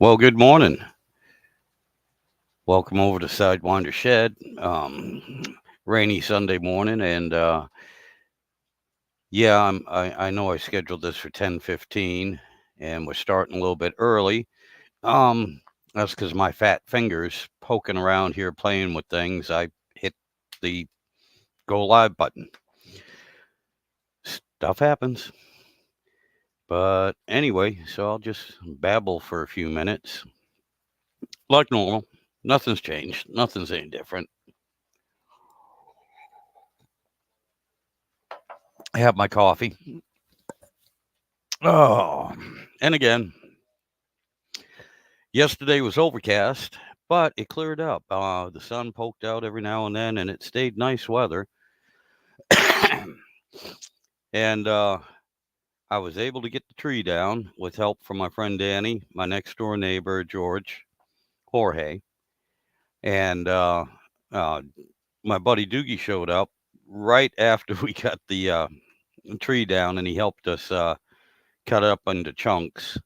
Well, good morning. Welcome over to Sidewinder Shed. Rainy Sunday morning, and yeah, I know I scheduled this for 10:15, and we're starting a little bit early. Um, that's because my fat fingers poking around here playing with things. I hit the go live button. Stuff happens. But anyway, so I'll just babble for a few minutes, like normal. Nothing's changed. Nothing's any different. I have my coffee. Oh, and again, yesterday was overcast, but it cleared up. The sun poked out every now and then, and it stayed nice weather. and I was able to get the tree down with help from my friend Danny, my next door neighbor George, Jorge, and uh, my buddy Doogie showed up right after we got the tree down, and he helped us cut it up into chunks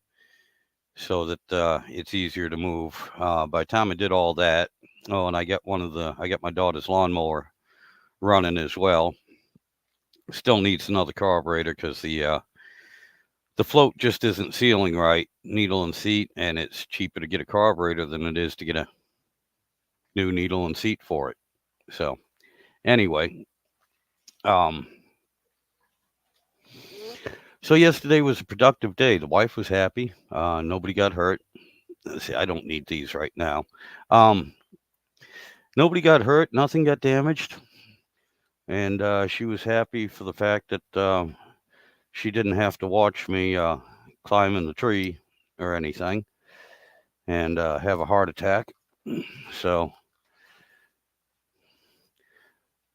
so that it's easier to move. By the time I did all that, oh, and I got my daughter's lawnmower running as well. Still needs another carburetor because the float just isn't sealing right, needle and seat, and it's cheaper to get a carburetor than it is to get a new needle and seat for it. So anyway, um, so yesterday was a productive day. The wife was happy. Nobody got hurt. See, I don't need these right now. Um, Nobody got hurt. Nothing got damaged. And she was happy for the fact that she didn't have to watch me climbing the tree or anything and have a heart attack. So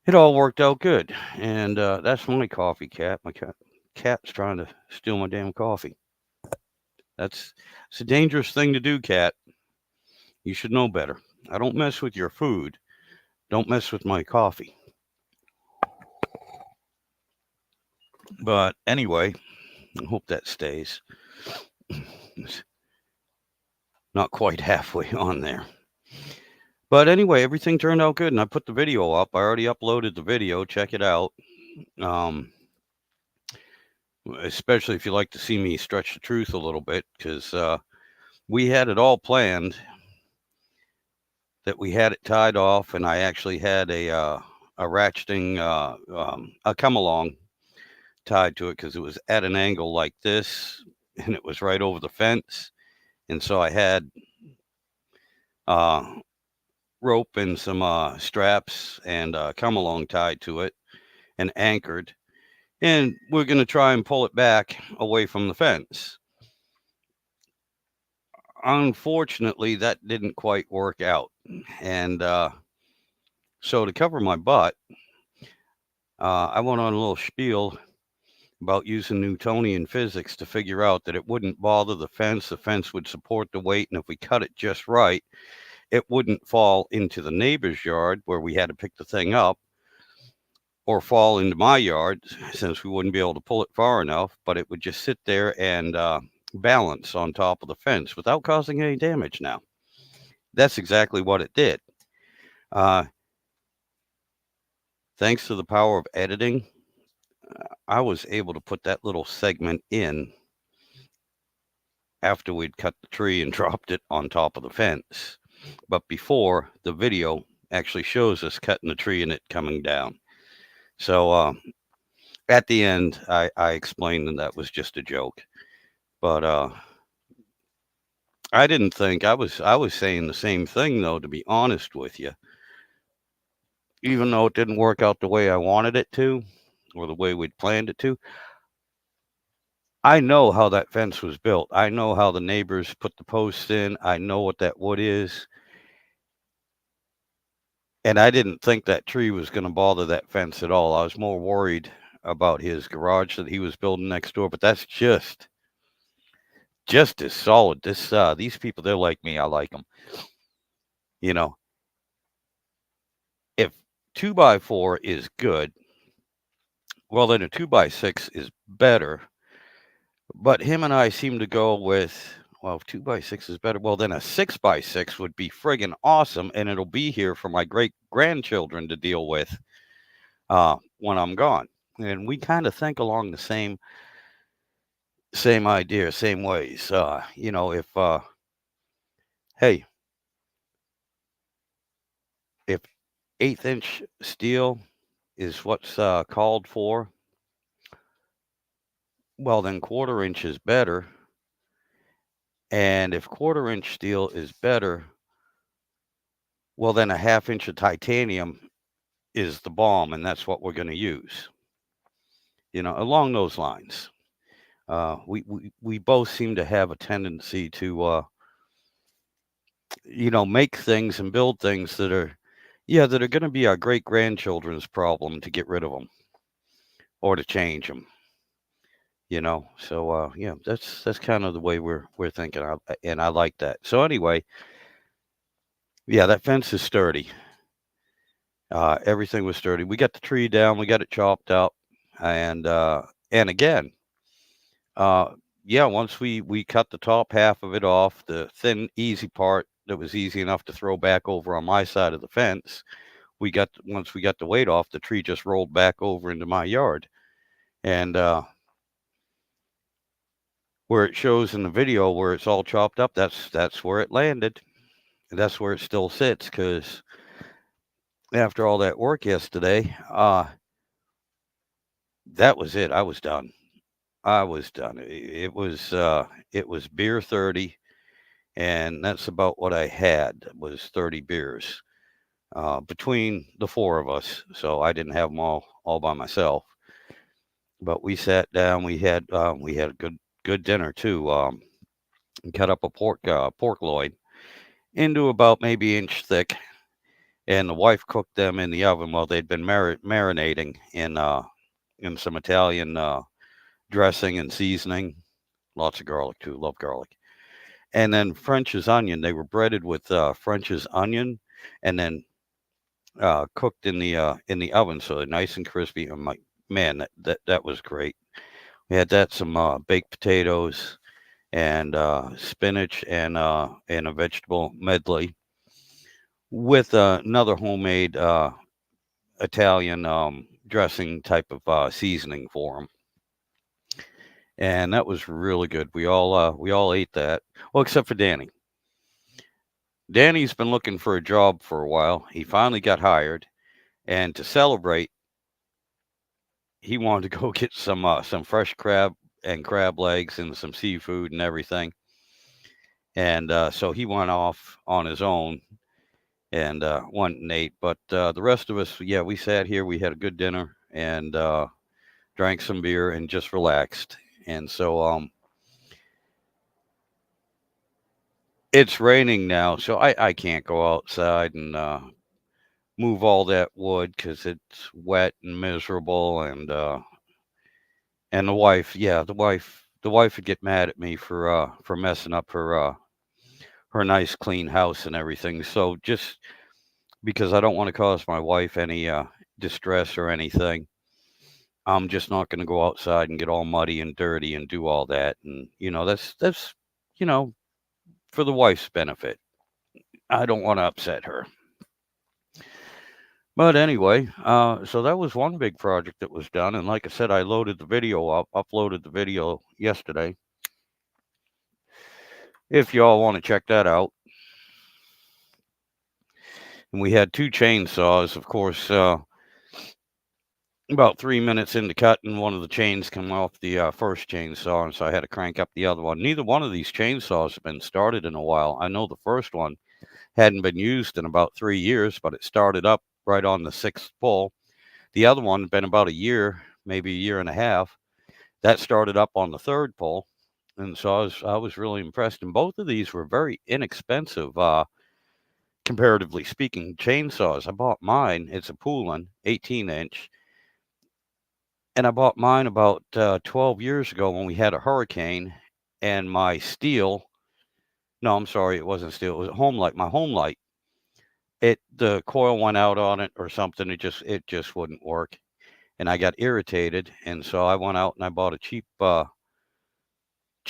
it all worked out good. And that's my coffee, Cat. My cat's trying to steal my damn coffee. It's a dangerous thing to do, Cat. You should know better. I don't mess with your food. Don't mess with my coffee. But anyway, I hope that stays. It's not quite halfway on there. But anyway, everything turned out good, and I put the video up. I already uploaded the video. Check it out. Um, Especially if you like to see me stretch the truth a little bit, because we had it all planned that we had it tied off, and I actually had a ratcheting a come along tied to it because it was at an angle like this, and it was right over the fence, and so I had uh, rope and some straps and come along tied to it and anchored, and we're going to try and pull it back away from the fence. Unfortunately, that didn't quite work out, and so to cover my butt, I went on a little spiel about using Newtonian physics to figure out that it wouldn't bother the fence. The fence would support the weight, and if we cut it just right, it wouldn't fall into the neighbor's yard where we had to pick the thing up, or fall into my yard since we wouldn't be able to pull it far enough, but it would just sit there and balance on top of the fence without causing any damage. Now, that's exactly what it did. Uh, Thanks to the power of editing, I was able to put that little segment in after we'd cut the tree and dropped it on top of the fence. But before, the video actually shows us cutting the tree and it coming down. So at the end, I explained that was just a joke. But I didn't think I was saying the same thing though, to be honest with you. Even though it didn't work out the way I wanted it to, or the way we'd planned it to, I know how that fence was built. I know how the neighbors put the posts in. I know what that wood is. And I didn't think that tree was going to bother that fence at all. I was more worried about his garage that he was building next door, but that's just as solid. These people, they're like me. I like them. You know, if 2x4 is good, well, then a 2x6 is better. But him and I seem to go with Well, if 2x6 is better, well, then a 6x6 would be friggin' awesome, and it'll be here for my great grandchildren to deal with when I'm gone. And we kind of think along the same idea, same ways. If hey, if 1/8 inch steel is what's called for, well, then 1/4 inch is better. And if 1/4 inch steel is better, well, then a 1/2 inch of titanium is the bomb, and that's what we're going to use. Along those lines. We both seem to have a tendency to, make things and build things that are going to be our great grandchildren's problem to get rid of them or to change them. So yeah, that's kind of the way we're thinking, and I like that. So anyway, yeah, that fence is sturdy. Everything was sturdy. We got the tree down, we got it chopped up, and again, uh, yeah, once we cut the top half of it off, the thin, easy part that was easy enough to throw back over on my side of the fence, once we got the weight off, the tree just rolled back over into my yard, and where it shows in the video where it's all chopped up, that's where it landed. And that's where it still sits because after all that work yesterday, that was it. I was done. I was done. It was beer 30, and that's about what I had was 30 beers between the four of us. So I didn't have them all by myself. But we sat down. We had a good dinner too. And cut up a pork loin into about maybe inch thick, and the wife cooked them in the oven while they'd been marinating in some Italian dressing and seasoning. Lots of garlic too. Love garlic. And then French's onion. They were breaded with French's onion, and then cooked in the oven, so they're nice and crispy. I'm like, man, that was great. We had that, some baked potatoes and spinach and a vegetable medley with another homemade Italian dressing type of seasoning for them, and that was really good. We all ate that. Well, except for Danny. Danny's been looking for a job for a while. He finally got hired, and to celebrate, he wanted to go get some fresh crab and crab legs and some seafood and everything. And so he went off on his own and went and ate. But the rest of us, yeah, we sat here. We had a good dinner and drank some beer and just relaxed. And so it's raining now, so I can't go outside and move all that wood because it's wet and miserable. And the wife, yeah, the wife would get mad at me for messing up her nice clean house and everything. So just because I don't want to cause my wife any distress or anything, I'm just not going to go outside and get all muddy and dirty and do all that. And that's you know for the wife's benefit. I don't want to upset her. But anyway, so that was one big project that was done. And like I said, I loaded the video up, uploaded the video yesterday. If y'all want to check that out. And we had two chainsaws, of course. About 3 minutes into cutting, one of the chains came off the first chainsaw, and so I had to crank up the other one. Neither one of these chainsaws have been started in a while. I know the first one hadn't been used in about 3 years, but it started up right on the sixth pull. The other one had been about a year, maybe a year and a half. That started up on the third pull, and so I was really impressed. And both of these were very inexpensive, comparatively speaking, chainsaws. I bought mine. It's a Poulin, 18-inch. And I bought mine about 12 years ago when we had a hurricane, and my steel, no, I'm sorry, it wasn't steel, it was a home light. My home light, the coil went out on it or something. It just wouldn't work, and I got irritated, and so I went out and I bought a cheap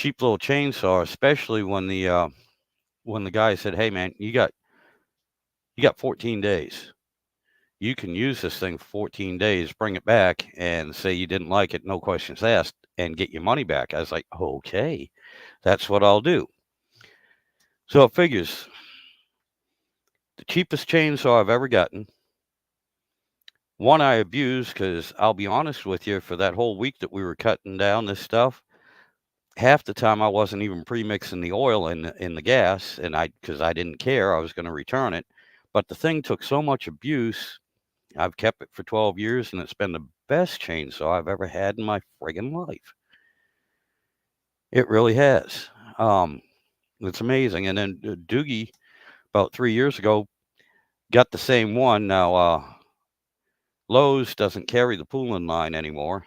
cheap little chainsaw, especially when the guy said, "Hey man, you got 14 days. You can use this thing for 14 days, bring it back and say you didn't like it, no questions asked, and get your money back." I was like, "Okay, that's what I'll do." So it figures the cheapest chainsaw I've ever gotten. One I abused because I'll be honest with you, for that whole week that we were cutting down this stuff, half the time I wasn't even pre-mixing the oil in the gas, and because I didn't care, I was going to return it. But the thing took so much abuse. I've kept it for 12 years, and it's been the best chainsaw I've ever had in my friggin' life. It really has. It's amazing. And then Doogie, about 3 years ago, got the same one. Now, Lowe's doesn't carry the pooling line anymore,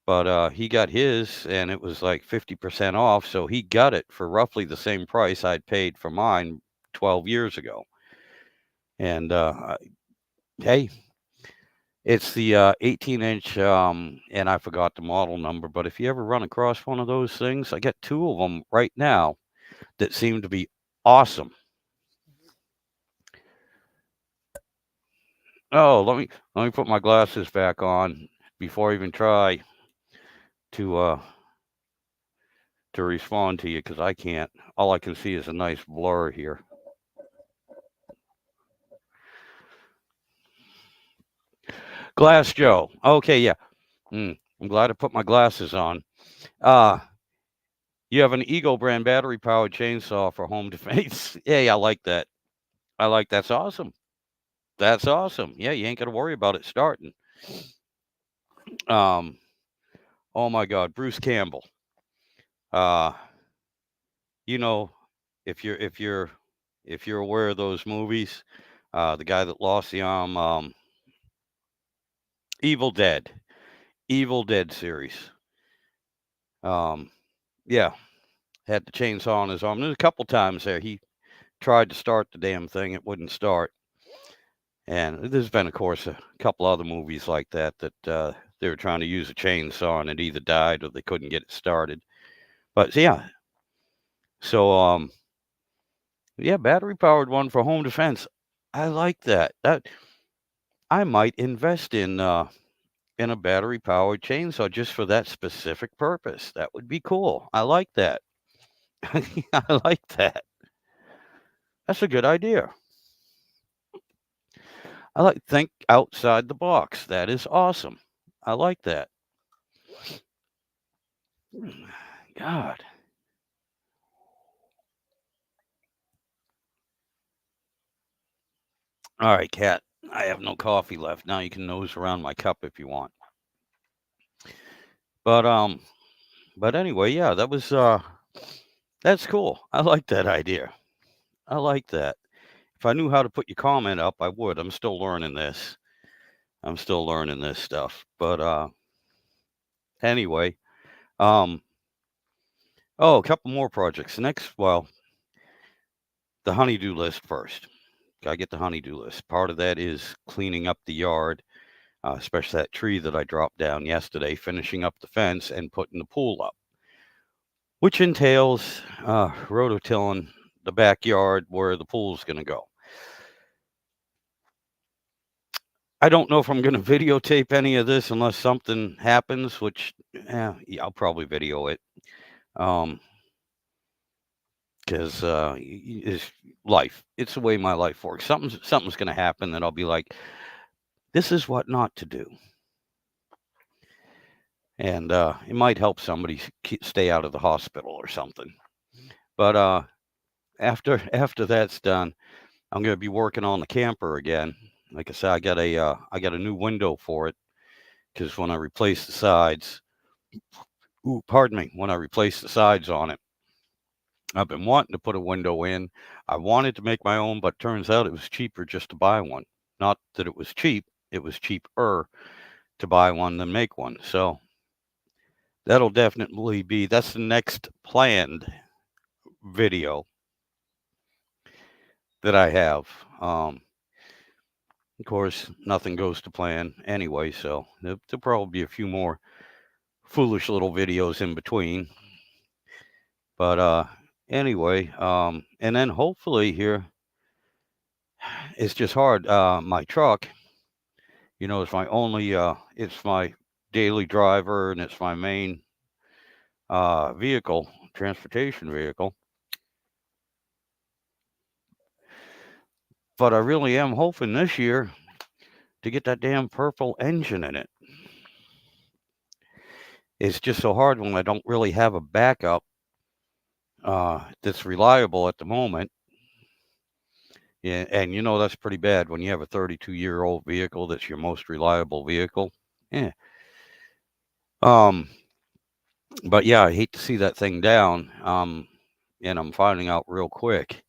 but he got his, and it was like 50% off. So he got it for roughly the same price I'd paid for mine 12 years ago. And hey, it's the 18-inch, and I forgot the model number, but if you ever run across one of those things, I got two of them right now that seem to be awesome. Oh, let me put my glasses back on before I even try to respond to you, because I can't. All I can see is a nice blur here. Glass Joe. Okay, yeah. I'm glad I put my glasses on. Uh, you have an Eagle brand battery powered chainsaw for home defense. Hey, I like that. That's awesome. That's awesome. Yeah, you ain't got to worry about it starting. Um, oh my God, Bruce Campbell. Uh, you know, if you're aware of those movies, the guy that lost the arm, Evil Dead, Evil Dead series. Um, yeah, had the chainsaw on his arm. There's a couple times there he tried to start the damn thing, it wouldn't start. And there's been, of course, a couple other movies like that they were trying to use a chainsaw and it either died or they couldn't get it started. But yeah, so yeah, battery powered one for home defense. I like that. That I might invest in a battery powered chainsaw just for that specific purpose. That would be cool. I like that. I like that. That's a good idea. I like think outside the box. That is awesome. I like that. God. All right, Kat. I have no coffee left. Now you can nose around my cup if you want. But anyway, yeah, that's cool. I like that idea. I like that. If I knew how to put your comment up, I would. I'm still learning this. I'm still learning this stuff. But anyway, um oh, a couple more projects. Next, well, the honeydew list first. Gotta get the honeydew list. Part of that is cleaning up the yard, especially that tree that I dropped down yesterday, finishing up the fence and putting the pool up, which entails rototilling the backyard where the pool's going to go. I don't know if I'm going to videotape any of this unless something happens, which yeah, I'll probably video it. Because it's life. It's the way my life works. Something's going to happen that I'll be like, this is what not to do. And it might help somebody stay out of the hospital or something. But after that's done, I'm going to be working on the camper again. Like I said, I got a new window for it because when I replaced the sides, when I replaced the sides on it, I've been wanting to put a window in. I wanted to make my own, but turns out it was cheaper just to buy one. Not that it was cheap; it was cheaper to buy one than make one. So that'll definitely that's the next planned video that I have. Of course, nothing goes to plan anyway, so there'll probably be a few more foolish little videos in between. But anyway, and then hopefully here, it's just hard. My truck, is my only. It's my daily driver, and it's my main vehicle, transportation vehicle. But I really am hoping this year to get that damn purple engine in it. It's just so hard when I don't really have a backup that's reliable at the moment. Yeah, and that's pretty bad when you have a 32-year-old vehicle that's your most reliable vehicle. Yeah. Um, but yeah, I hate to see that thing down. And I'm finding out real quick.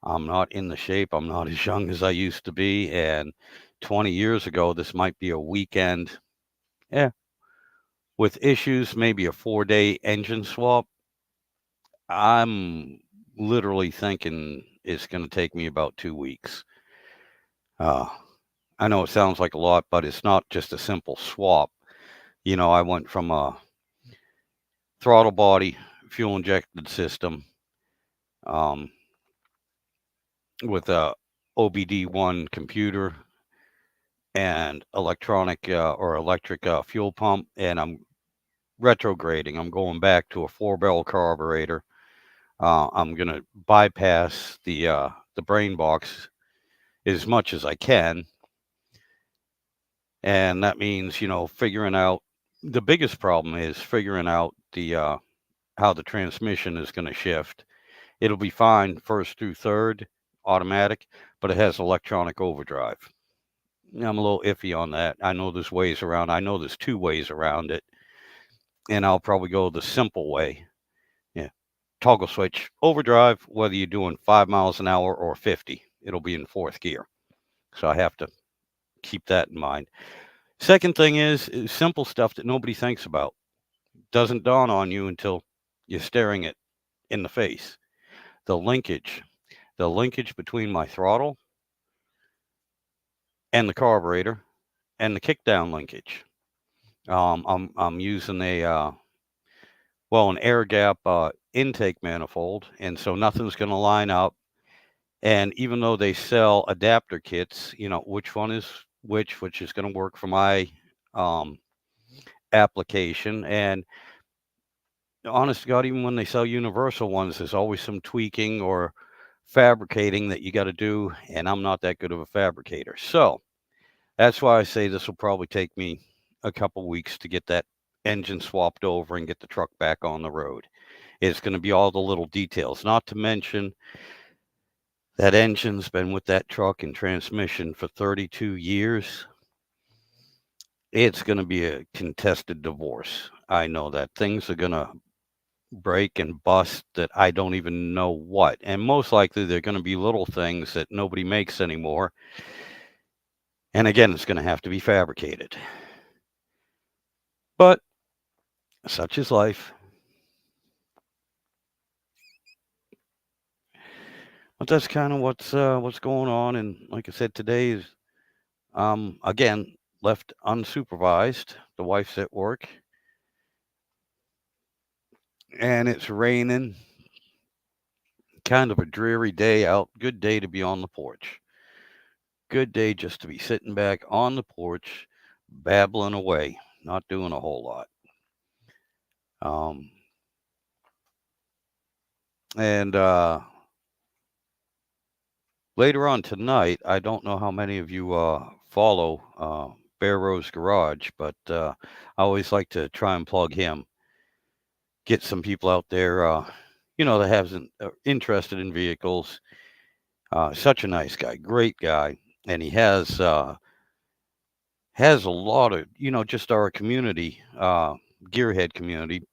I'm not in the shape. I'm not as young as I used to be. And 20 years ago, this might be a weekend. Yeah. With issues, maybe a 4-day engine swap. I'm literally thinking it's going to take me about 2 weeks. Uh, I know it sounds like a lot, but it's not just a simple swap. I went from a throttle body fuel injected system um, with a OBD1 computer and electronic or electric fuel pump, and I'm retrograding. I'm going back to a 4-barrel carburetor. I'm going to bypass the brain box as much as I can, and that means figuring out. The biggest problem is figuring out the how the transmission is going to shift. It'll be fine first through third automatic, but it has electronic overdrive. I'm a little iffy on that. I know there's ways around. I know there's 2 ways around it, and I'll probably go the simple way. Yeah, toggle switch overdrive, whether you're doing 5 miles an hour or 50, it'll be in fourth gear. So I have to keep that in mind. Second thing is simple stuff that nobody thinks about. Doesn't dawn on you until you're staring it in the face. The linkage. The linkage between my throttle and the carburetor and the kickdown linkage. I'm using an air gap intake manifold, and so nothing's going to line up. And even though they sell adapter kits, which one is which is going to work for my um, application. And honest to God, even when they sell universal ones, there's always some tweaking or fabricating that you got to do, and I'm not that good of a fabricator. So that's why I say this will probably take me a couple weeks to get that engine swapped over and get the truck back on the road. It's going to be all the little details, not to mention that engine's been with that truck and transmission for 32 years. It's going to be a contested divorce. I know that things are going to break and bust that I don't even know what. And most likely they're going to be little things that nobody makes anymore. And again, it's going to have to be fabricated. But such is life. But that's kind of what's going on. And like I said, today is again left unsupervised. The wife's at work, and it's raining. Kind of a dreary day out. Good day to be on the porch. Good day just to be sitting back on the porch, babbling away, not doing a whole lot. Um, and later on tonight, I don't know how many of you follow Bear Rose Garage, but I always like to try and plug him. Get some people out there, that have interested in vehicles. Such a nice guy, great guy, and he has a lot of just our community, gearhead community.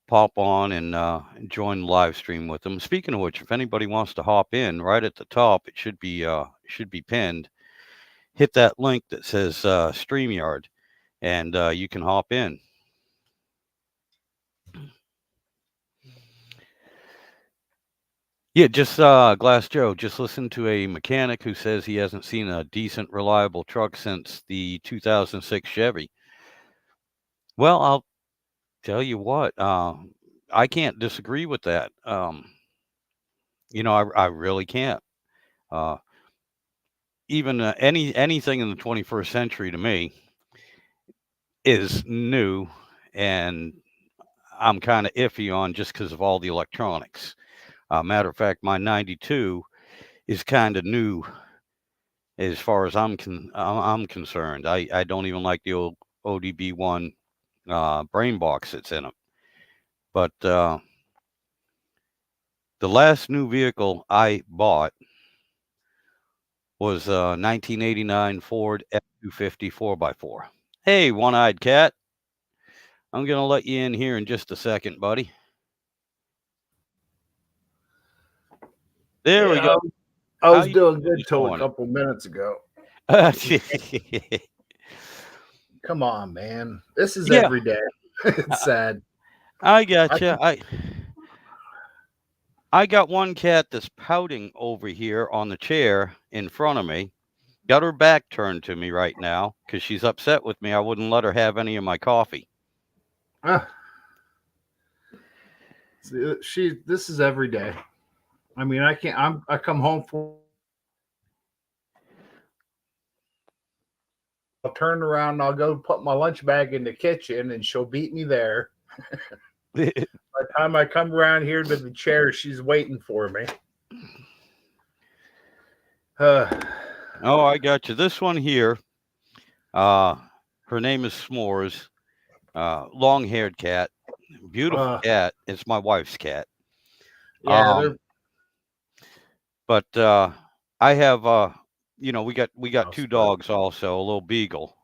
Pop on and join the live stream with them. Speaking of which, if anybody wants to hop in, right at the top, it should be pinned. Hit that link that says StreamYard, and you can hop in. Yeah, just Glass Joe. Just listened to a mechanic who says he hasn't seen a decent, reliable truck since the 2006 Chevy. Well, I'll tell you what. I can't disagree with that. I really can't. Uh, Even anything in the 21st century to me is new, and I'm kind of iffy on just because of all the electronics. Matter of fact, my '92 is kind of new as far as I'm concerned. I don't even like the old ODB1 brain box that's in it. But the last new vehicle I bought was a 1989 Ford F-250 4x4. Hey, one-eyed cat. I'm gonna let you in here in just a second, buddy. There we Yeah, go. I How was you doing doing good this till a morning? couple minutes ago. Come on, man. This is Yeah, every day. It's I sad. I I gotcha. can, I got one cat that's pouting over here on the chair in front of me. Got her back turned to me right now because she's upset with me. I wouldn't let her have any of my coffee. uh, she. This is every day. I mean, I can't. I come home from work. I'll turn around and I'll go put my lunch bag in the kitchen, and she'll beat me there. By the time I come around here to the chair, she's waiting for me. Uh, Oh, I got you. This one here, uh, her name is S'mores. Long-haired cat, beautiful uh, cat. It's my wife's cat. yeah, they're Um, but I have we got oh, two sorry. dogs also, a little beagle,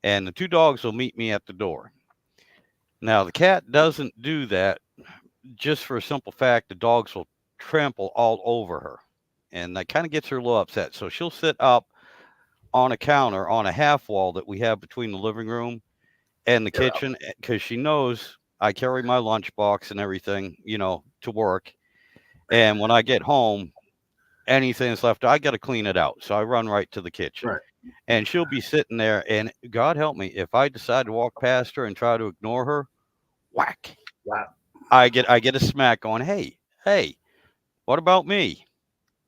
and the two dogs will meet me at the door. Now the cat doesn't do that just for a simple fact the dogs will trample all over her, and that kind of gets her a little upset. So she'll sit up on a counter on a half wall that we have between the living room and the Yeah, kitchen because she knows I carry my lunchbox and everything, to work. And when I get home, anything that's left, I got to clean it out. So I run right to the kitchen. right. And she'll be sitting there, and God help me, if I decide to walk past her and try to ignore her, whack. Wow. I get a smack going, hey, what about me?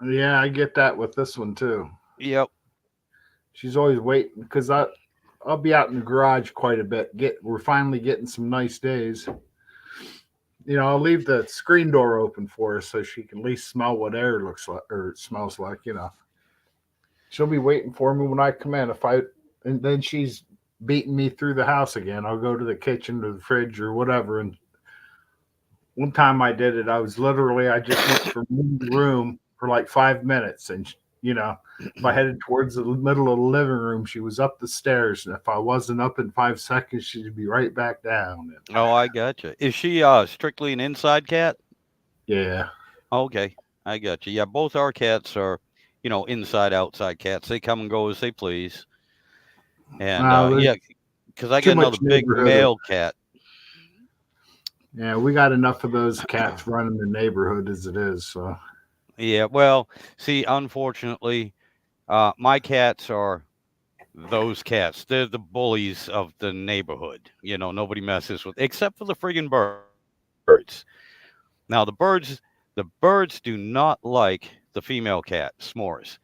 Yeah, I get that with this one too. Yep. She's always waiting because I'll be out in the garage quite a bit. We're finally getting some nice days. I'll leave the screen door open for her so she can at least smell what air looks like or smells like. She'll be waiting for me when I come in. If I and then she's beating me through the house again. I'll go to the kitchen or the fridge or whatever. And one time I did it, I just went from room to room for like 5 minutes, and if I headed towards the middle of the living room, she was up the stairs, and if I wasn't up in 5 seconds, she'd be right back down. And Oh, I gotcha. Is she strictly an inside cat? yeah, Okay, I got you. Yeah, both our cats are, inside outside cats. They come and go as they please. And there's yeah, because I too got another much big neighborhood. male cat. Yeah, we got enough of those cats running the neighborhood as it is. So Yeah, well, see, unfortunately, my cats are those cats. They're the bullies of the neighborhood. Nobody messes with, except for the friggin' birds. Now the birds do not like the female cat, S'mores.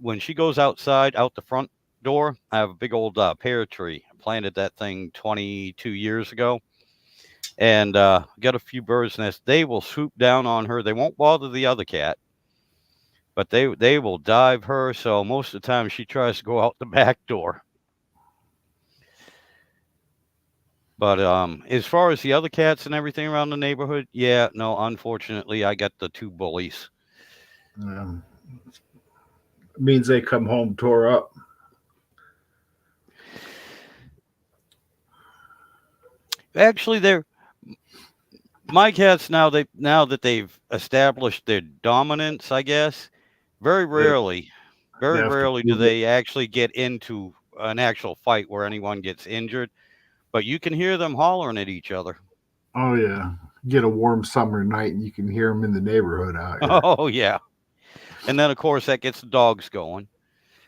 When she goes outside, out the front door, I have a big old pear tree. I planted that thing 22 years ago, and got a few birds' nests. They will swoop down on her. They won't bother the other cat, but they will dive her. So most of the time, she tries to go out the back door. But as far as the other cats and everything around the neighborhood, yeah, no, unfortunately, I got the two bullies. um, it means they come home tore up. Actually, they're my cats now that they've established their dominance, I guess. Very They, rarely, they very have to rarely do prove it. they actually get into an actual fight where anyone gets injured. But you can hear them hollering at each other. Oh yeah, get a warm summer night and you can hear them in the neighborhood out here. Oh yeah, and then of course that gets the dogs going,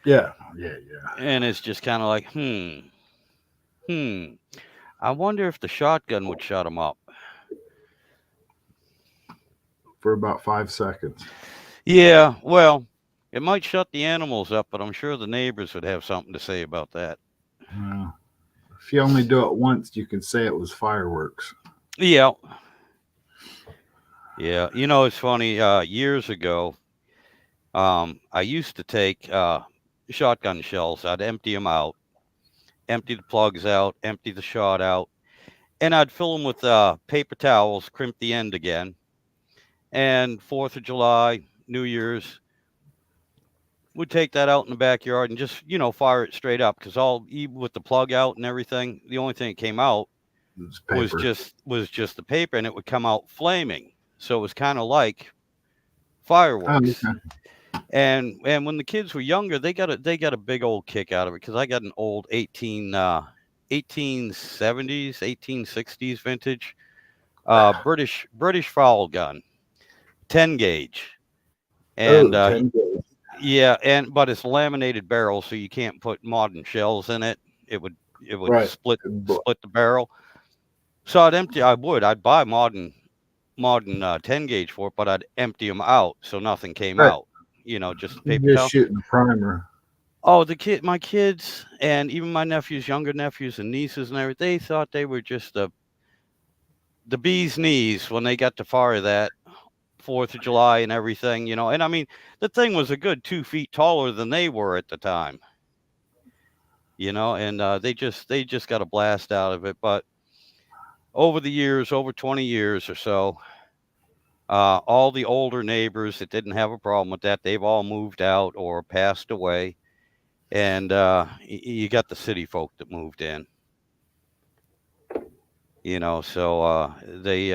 Yeah, yeah, yeah. and it's just kind of like, hmm. I wonder if the shotgun would shut them up. for about 5 seconds. Yeah, well, it might shut the animals up, but I'm sure the neighbors would have something to say about that. Uh, if you only do it once, you can say it was fireworks. Yeah, yeah. It's funny. Years ago, I used to take shotgun shells. I'd empty them out, empty the plugs out, empty the shot out, and I'd fill them with paper towels, crimp the end again. And 4th of July, New Year's, would take that out in the backyard and just fire it straight up because even with the plug out and everything, the only thing that came out It's was paper. just the paper, and it would come out flaming. So it was kind of like Oh, fireworks. okay. And when the kids were younger, they got a big old kick out of it because I got an old 1870s 1860s vintage British foul gun, 10 gauge. And Oh, 10 days. yeah, but it's laminated barrel, so you can't put modern shells in it. It would Right. split the barrel. So I'd buy modern 10 gauge for it, but I'd empty them out so nothing came Right. out. Just the paper Just towel. shooting a primer. Oh, my kids, and even my nephews, younger nephews and nieces and everything, they thought they were just the bee's knees when they got to fire that 4th of July and everything. And I mean, the thing was a good 2 feet taller than they were at the time. And they just got a blast out of it. But over the years, over 20 years or so, all the older neighbors that didn't have a problem with that, they've all moved out or passed away. And you got the city folk that moved in. So they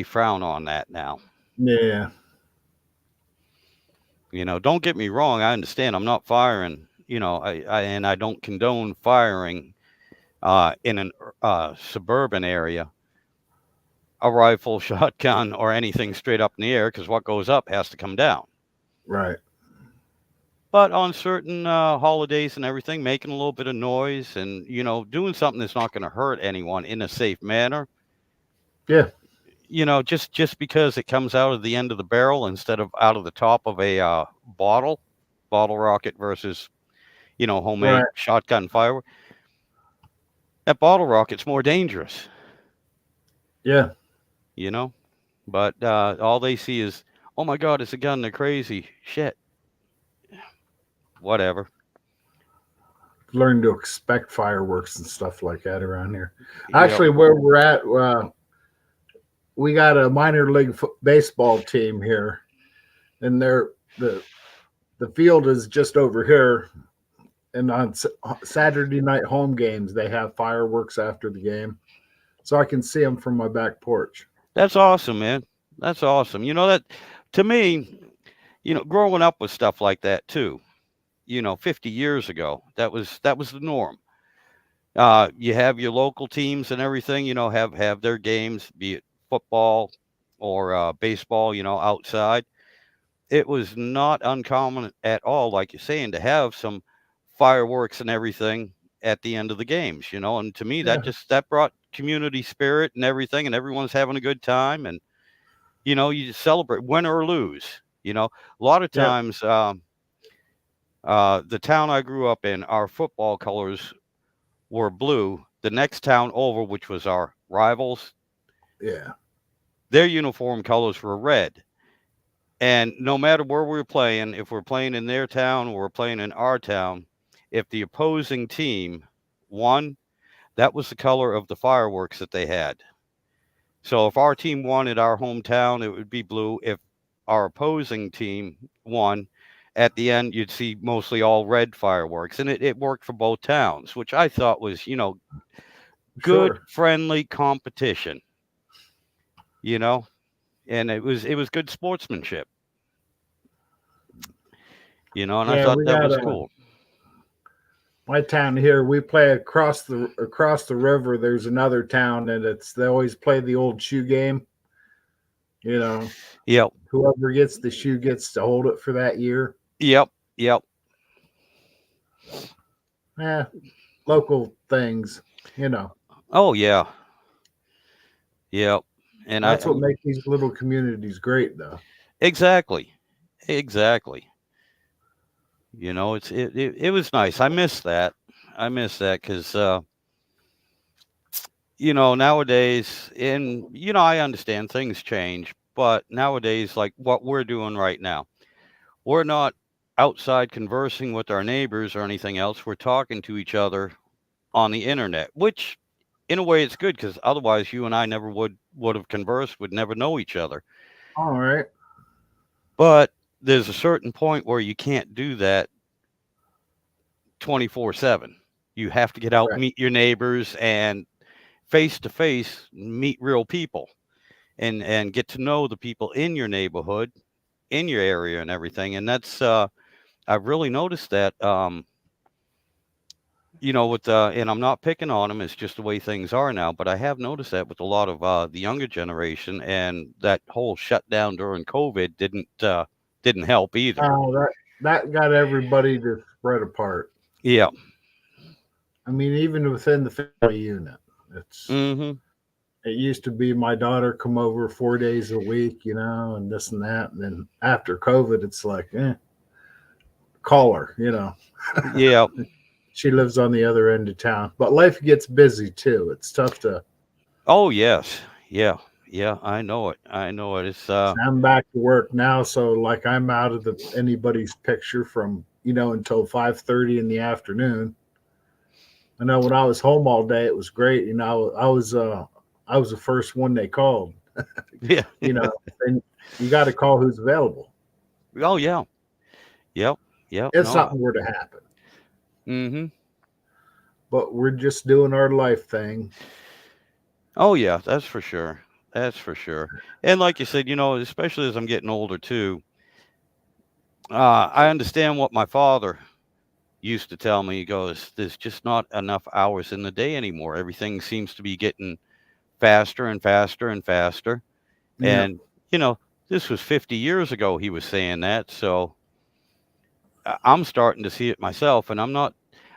frown on that now. Yeah. Don't get me wrong, I understand I'm not firing, and I don't condone firing in an suburban area, a rifle, shotgun, or anything straight up in the air, because what goes up has to come down. Right. But on certain holidays and everything, making a little bit of noise and doing something that's not going to hurt anyone in a safe manner. Yeah. Just because it comes out of the end of the barrel instead of out of the top of a bottle rocket versus Right. homemade shotgun firework. That bottle rocket's more dangerous. Yeah. you know. But all they see is, oh my God, it's a gun. They're crazy. Shit. Whatever. Learn to expect fireworks and stuff like that around here. Yep. Actually, where we're at, we got a minor league baseball team here, and the field is just over here. And on Saturday night home games, they have fireworks after the game, so I can see them from my back porch. That's awesome, man. That's awesome. That to me, growing up with stuff like that too. 50 years ago, that was the norm. You have your local teams and everything. Have their games, be it football or baseball. Outside. It was not uncommon at all, like you're saying, to have some fireworks and everything at the end of the games. And to me, Yeah, that brought community spirit and everything, and everyone's having a good time, and you just celebrate, win or lose. A lot of yeah, times, the town I grew up in, our football colors were blue. The next town over, which was our rivals, yeah, their uniform colors were red. And no matter where we were playing, if we're playing in their town or we're playing in our town, if the opposing team won, that was the color of the fireworks that they had. So if our team won at our hometown, it would be blue. If our opposing team won, at the end, you'd see mostly all red fireworks. And it worked for both towns, which I thought was, good, sure. friendly competition, you know, and it was good sportsmanship, and I Yeah, thought we that got was cool. my town here. We play across the river. There's another town, and they always play the old shoe game. You know, Yep. whoever gets the shoe gets to hold it for that year. Yep. Yep. Eh, local things. Oh yeah. Yep. And That's what makes these little communities great, though. exactly, exactly. It was nice. I miss that. I miss that because nowadays, and I understand things change, but nowadays, like what we're doing right now, we're not outside conversing with our neighbors or anything else. We're talking to each other on the internet, which in a way it's good because otherwise you and I never would have conversed, would never know each other. All right. But there's a certain point where you can't do that 24/7. You have to get out, Right. meet your neighbors, and face to face meet real people, and get to know the people in your neighborhood, in your area, and everything. And that's I've really noticed that. With and I'm not picking on them. It's just the way things are now. But I have noticed that with a lot of the younger generation, and that whole shutdown during COVID didn't help either. That got everybody to spread apart. Yeah. I mean, even within the family unit, it's Mm-hmm. it used to be my daughter come over 4 days a week, and this and that. And then after COVID, it's like, call her. Yeah. She lives on the other end of town, but life gets busy too. It's tough to. Oh yes. Yeah. Yeah. I know it. I know it. It's I'm back to work now, so like I'm out of the anybody's picture from until 5:30 in the afternoon. I know when I was home all day, it was great. I was the first one they called. yeah. You know, and you got to call who's available Oh yeah. Yep. Yep. if No. something were to happen. Mm-hmm. But we're just doing our life thing. Oh yeah. That's for sure. That's for sure. And like you said, especially as I'm getting older too, I understand what my father used to tell me. He goes, "There's just not enough hours in the day anymore. Everything seems to be getting faster and faster and faster." Yeah, And you know, this was 50 years ago. He was saying that, so I'm starting to see it myself, and I'm not.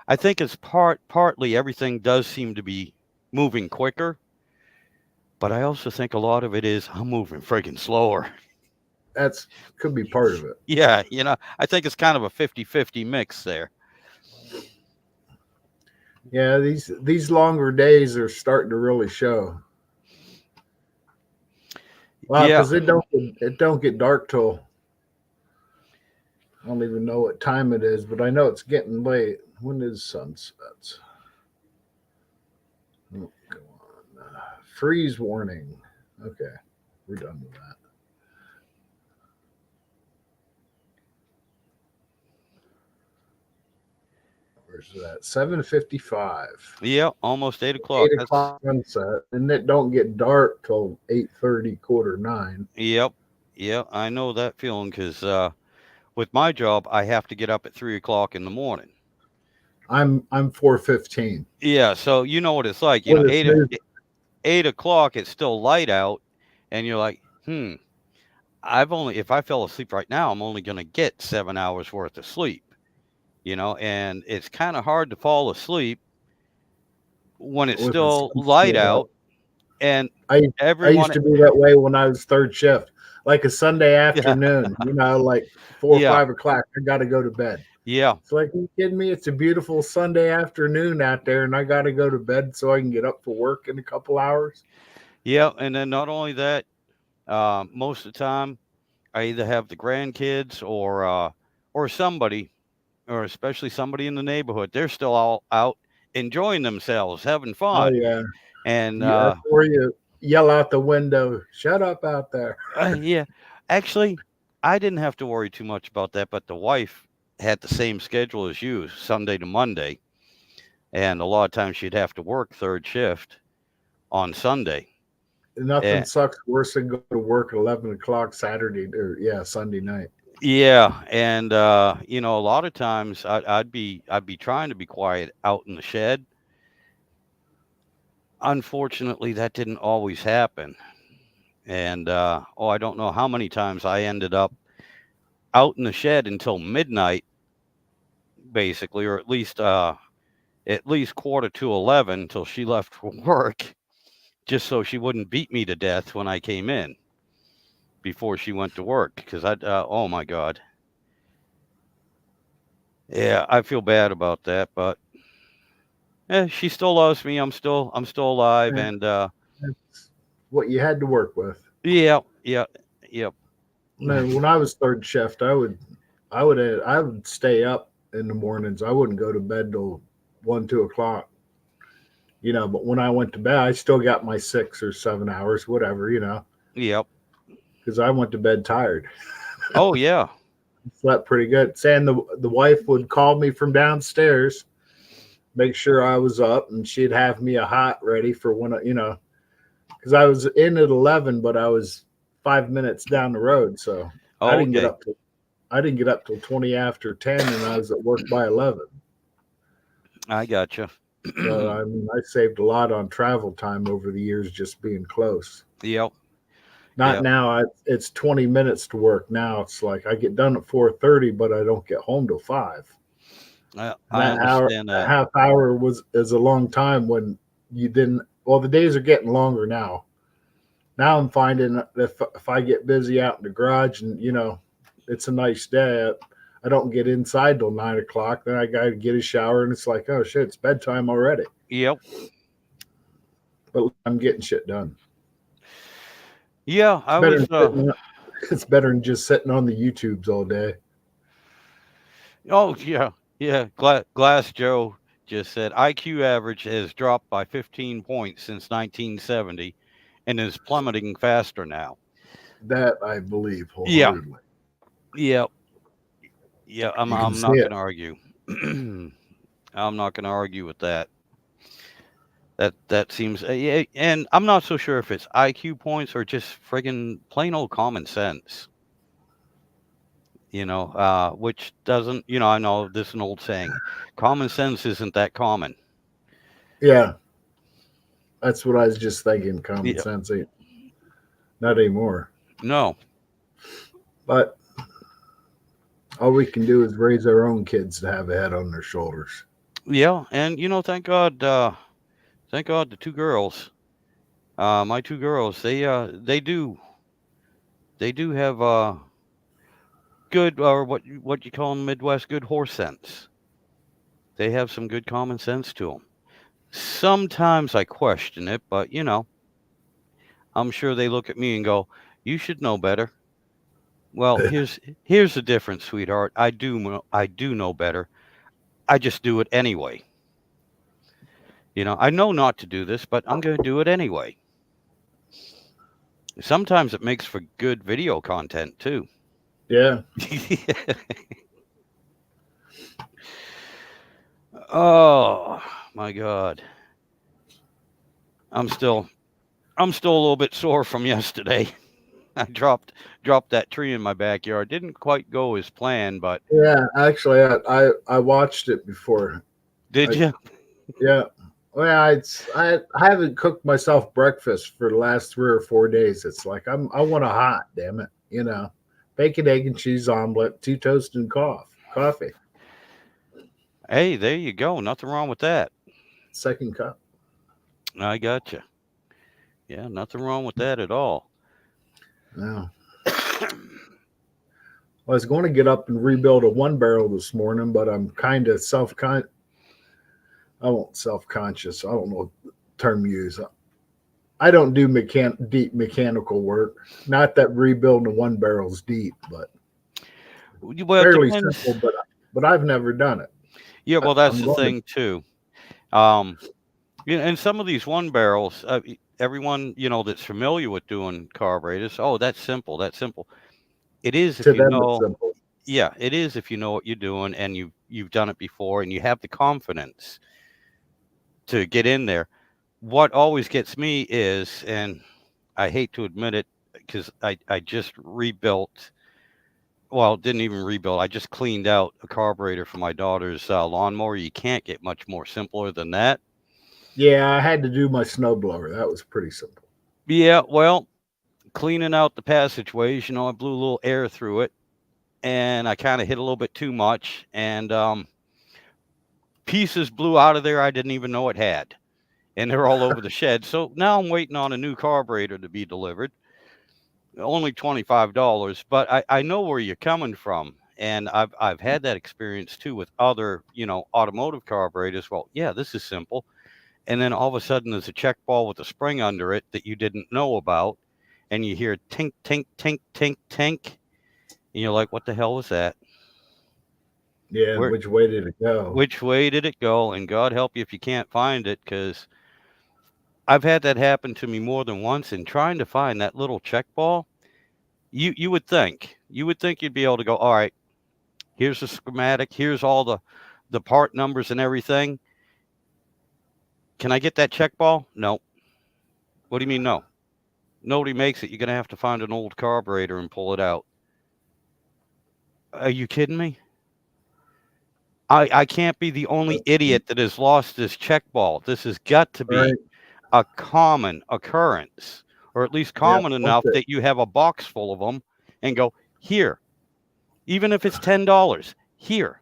I think it's partly everything does seem to be moving quicker, but I also think a lot of it is I'm moving friggin' slower. that's could be part of it. Yeah, I think it's kind of a 50-50 mix there. Yeah, these longer days are starting to really show. Wow, Yeah. because it don't get dark till I don't even know what time it is, but I know it's getting late. When is sunsets? Oh, come on. Freeze warning. Okay, we're done with that. Where's that? 7:55. Yeah, almost 8 o'clock. 8 o'clock That's sunset, and it don't get dark till 8:30, quarter nine. Yep. Yep. I know that feeling because with my job, I have to get up at 3 o'clock in the morning. I'm 4:15. Yeah, so you know what it's like. With a snooze. 8 o'clock, it's still light out, and you're like, if I fell asleep right now, I'm only gonna get 7 hours worth of sleep. And it's kind of hard to fall asleep when it's With the still sun light still out. out, and I I used everyone, to be that way when I was third shift, like a Sunday yeah, afternoon. Like 4 or yeah, 5 o'clock. I got to go to bed. yeah, It's like, are you kidding me? It's a beautiful Sunday afternoon out there, and I got to go to bed so I can get up for work in a couple hours. yeah, and then not only that, most of the time I either have the grandkids or somebody, or especially somebody in the neighborhood. They're still all out enjoying themselves, having Oh fun, yeah, and that's where you yell out the window, "Shut up out there!" yeah, actually, I didn't have to worry too much about that. But the wife had the same schedule as you, Sunday to Monday, and a lot of times she'd have to work third shift on Sunday. Nothing And sucks worse than go to work at 11 o'clock Saturday or Sunday night. yeah, and a lot of times I'd be trying to be quiet out in the shed. Unfortunately, that didn't always happen. And I don't know how many times I ended up out in the shed until midnight, basically, or at least quarter to 11 until she left for work, just so she wouldn't beat me to death when I came in before she went to work. Because oh my God, yeah, I feel bad about that, but she still loves me. I'm still alive, And and that's what you had to work with. yeah, yeah, yep. Man, when I was third shift, I would stay up in the mornings. I wouldn't go to bed till 1, 2 o'clock. But when I went to bed, I still got my 6 or 7 hours, whatever. Yep. Because I went to bed tired. Oh yeah. Slept pretty good. Saying the wife would call me from downstairs, make sure I was up, and she'd have me a hot ready for because I was in at 11, but I was 5 minutes down the road, so I Oh, didn't get okay. up till I didn't get up till 20 after 10, and I was at work by 11. I gotcha. So I mean, I saved a lot on travel time over the years just being close. Yep. Not Yep. now. It's 20 minutes to work now. It's like I get done at 4:30, but I don't get home till 5. And I understand that that. half hour is a long time when you didn't. Well, the days are getting longer now. Now I'm finding that if I get busy out in the garage and it's a nice day, I don't get inside till 9 o'clock. Then I got to get a shower and it's like, oh shit, it's bedtime already. Yep. But I'm getting shit done. Yeah, It's I better was than sitting. It's better than just sitting on the YouTubes all day. oh yeah. Yeah, Glass Joe just said IQ average has dropped by 15 points since 1970 and is plummeting faster now. That I believe Yeah. wholeheartedly. Yeah. Yeah, I'm You can I'm see not it. going to argue. I'm not going to argue with that. That seems yeah, and I'm not so sure if it's IQ points or just friggin' plain old common sense. Which doesn't, I know this is an old saying. Common sense isn't that common. Yeah, that's what I was just thinking. Common Yeah. sense ain't not anymore. No. But all we can do is raise our own kids to have a head on their shoulders. Yeah, and thank God the two girls, my two girls, they do have good or what you call in Midwest good horse sense. They have some good common sense to them. Sometimes I question it, but I'm sure they look at me and go, "You should know better." Well, here's the difference, sweetheart. I do know better. I just do it anyway. I know not to do this, but I'm going to do it anyway. Sometimes it makes for good video content too. Yeah. Oh my God, I'm still I'm still a little bit sore from yesterday. I dropped that tree in my backyard. Didn't quite go as planned, but Yeah, actually, I watched it before. did I you? Yeah. Well, I haven't cooked myself breakfast for the last 3 or 4 days. It's like I want a hot, damn it, bacon, egg, and cheese omelet, 2 toast and coffee, Hey, there you go. Nothing wrong with that. second cup. I gotcha. Yeah, nothing wrong with that at all. Yeah. I was going to get up and rebuild a 1 barrel this morning, but I'm kind of I won't self conscious. I don't know what term you use. I don't do deep mechanical work. Not that rebuilding a 1 barrel's deep, but Well, it fairly depends. simple. But I've never done it. Yeah, well, that's I'm the going to. thing too. Um, and some of these one barrels, everyone that's familiar with doing carburetors, oh, that's simple. That's simple. It is if To you them, it's know. simple. Yeah, it is if you know what you're doing and you've done it before and you have the confidence to get in there. What always gets me is, and I hate to admit it, because I just rebuilt. Well, didn't even rebuild. I just cleaned out a carburetor for my daughter's lawnmower. You can't get much more simpler than that. Yeah, I had to do my snowblower. That was pretty simple. Yeah, well, cleaning out the passageways, I blew a little air through it, and I kind of hit a little bit too much, and pieces blew out of there I didn't even know it had. and they're all over the shed. So now I'm waiting on a new carburetor to be delivered. Only $25, but I know where you're coming from. And I've had that experience too with other, automotive carburetors. Well, yeah, this is simple. And then all of a sudden there's a check ball with a spring under it that you didn't know about. And you hear tink, tink, tink, tink, tink. And you're like, what the hell was that? Yeah, Where, which way did it go? which way did it go? And God help you if you can't find it, because I've had that happen to me more than once. And trying to find that little check ball, you would think you'd be able to go, all right, here's the schematic, here's all the part numbers and everything. Can I get that check ball? No. What do you mean no? Nobody makes it. You're gonna have to find an old carburetor and pull it out. Are you kidding me? I can't be the only idiot that has lost this check ball. This has got to Right. be a common occurrence, or at least Yeah. common enough that you have a box full of them and go, here, even if it's $10, here.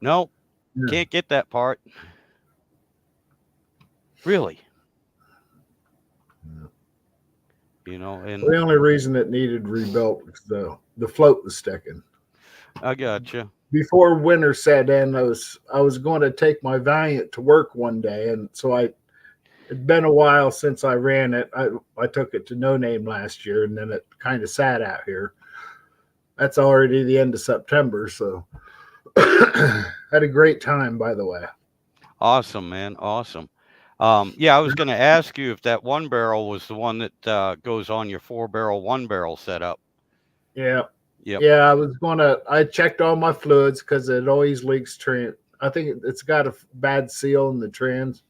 No, Yeah. can't get that part. Really. And The only reason it needed rebuilt was the float was sticking. I gotcha. Before winter set in, I was going to take my Valiant to work one day, and so it'd been a while since I ran it. I took it to No Name last year, and then it kind of sat out here. That's already the end of September, so had a great time, by the way. Awesome, man. Awesome. Yeah, I was going to ask you if that one barrel was the one that goes on your 4-barrel, 1-barrel setup. Yeah. Yep. Yeah, I checked all my fluids because it always leaks I think it's got a bad seal in the trans,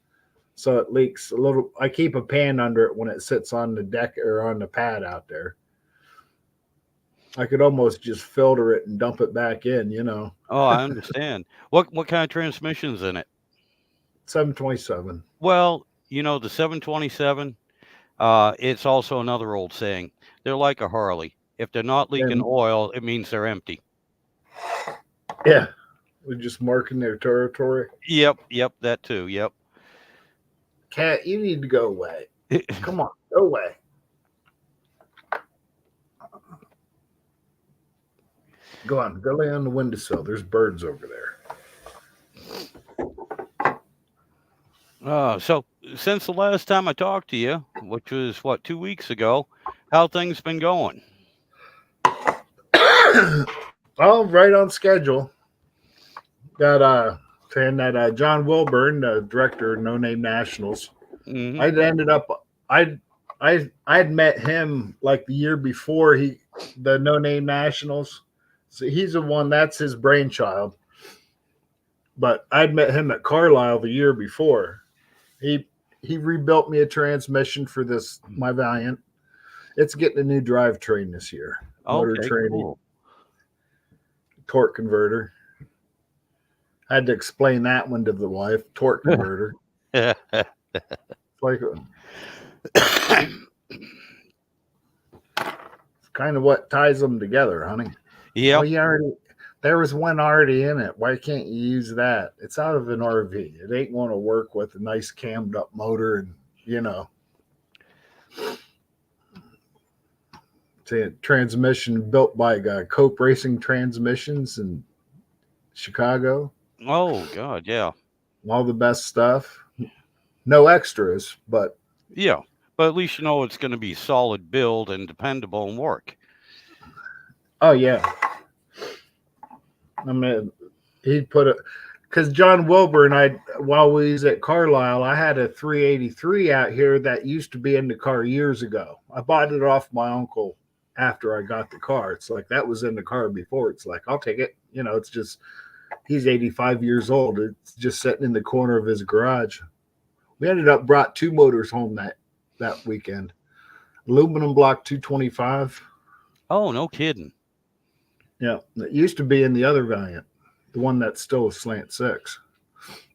so it leaks a little. I keep a pan under it when it sits on the deck or on the pad out there. I could almost just filter it and dump it back in, Oh, I understand. What kind of transmission's in it? 727. Well, the 727, it's also another old saying. They're like a Harley. If they're not leaking And oil, it means they're empty. yeah, we're just marking their territory. Yep, that too. Yep. Cat, you need to go away. Come on, go away. Go on, go lay on the windowsill. There's birds over there. So since the last time I talked to you, which was 2 weeks ago, how things been going? Oh, right on schedule. Got saying that John Wilburn, the director of No Name Nationals, Mm-hmm. I ended up I'd met him like the year before the No Name Nationals. So he's the one that's his brainchild. But I'd met him at Carlisle the year before. He rebuilt me a transmission for my Valiant. It's getting a new drivetrain this year. Motor Okay, training, cool. torque converter. I had to explain that one to the wife. Torque converter. Like it's kind of what ties them together, honey. Yeah. Well, there was one already in it. Why can't you use that? It's out of an RV. It ain't going to work with a nice cammed up motor and it's a transmission built by Cope Racing Transmissions in Chicago. Oh God, yeah. All the best stuff. No extras, but Yeah. But at least it's going to be solid build and dependable and work. oh yeah. I mean, he put it because John Wilburn, while we was at Carlisle, I had a 383 out here that used to be in the car years ago. I bought it off my uncle after I got the car. It's like that was in the car before. It's like I'll take it. It's just he's 85 years old. It's just sitting in the corner of his garage. We ended up brought 2 motors home that weekend. Aluminum block 225. Oh, no kidding. Yeah, it used to be in the other Valiant, the one that's still a slant 6.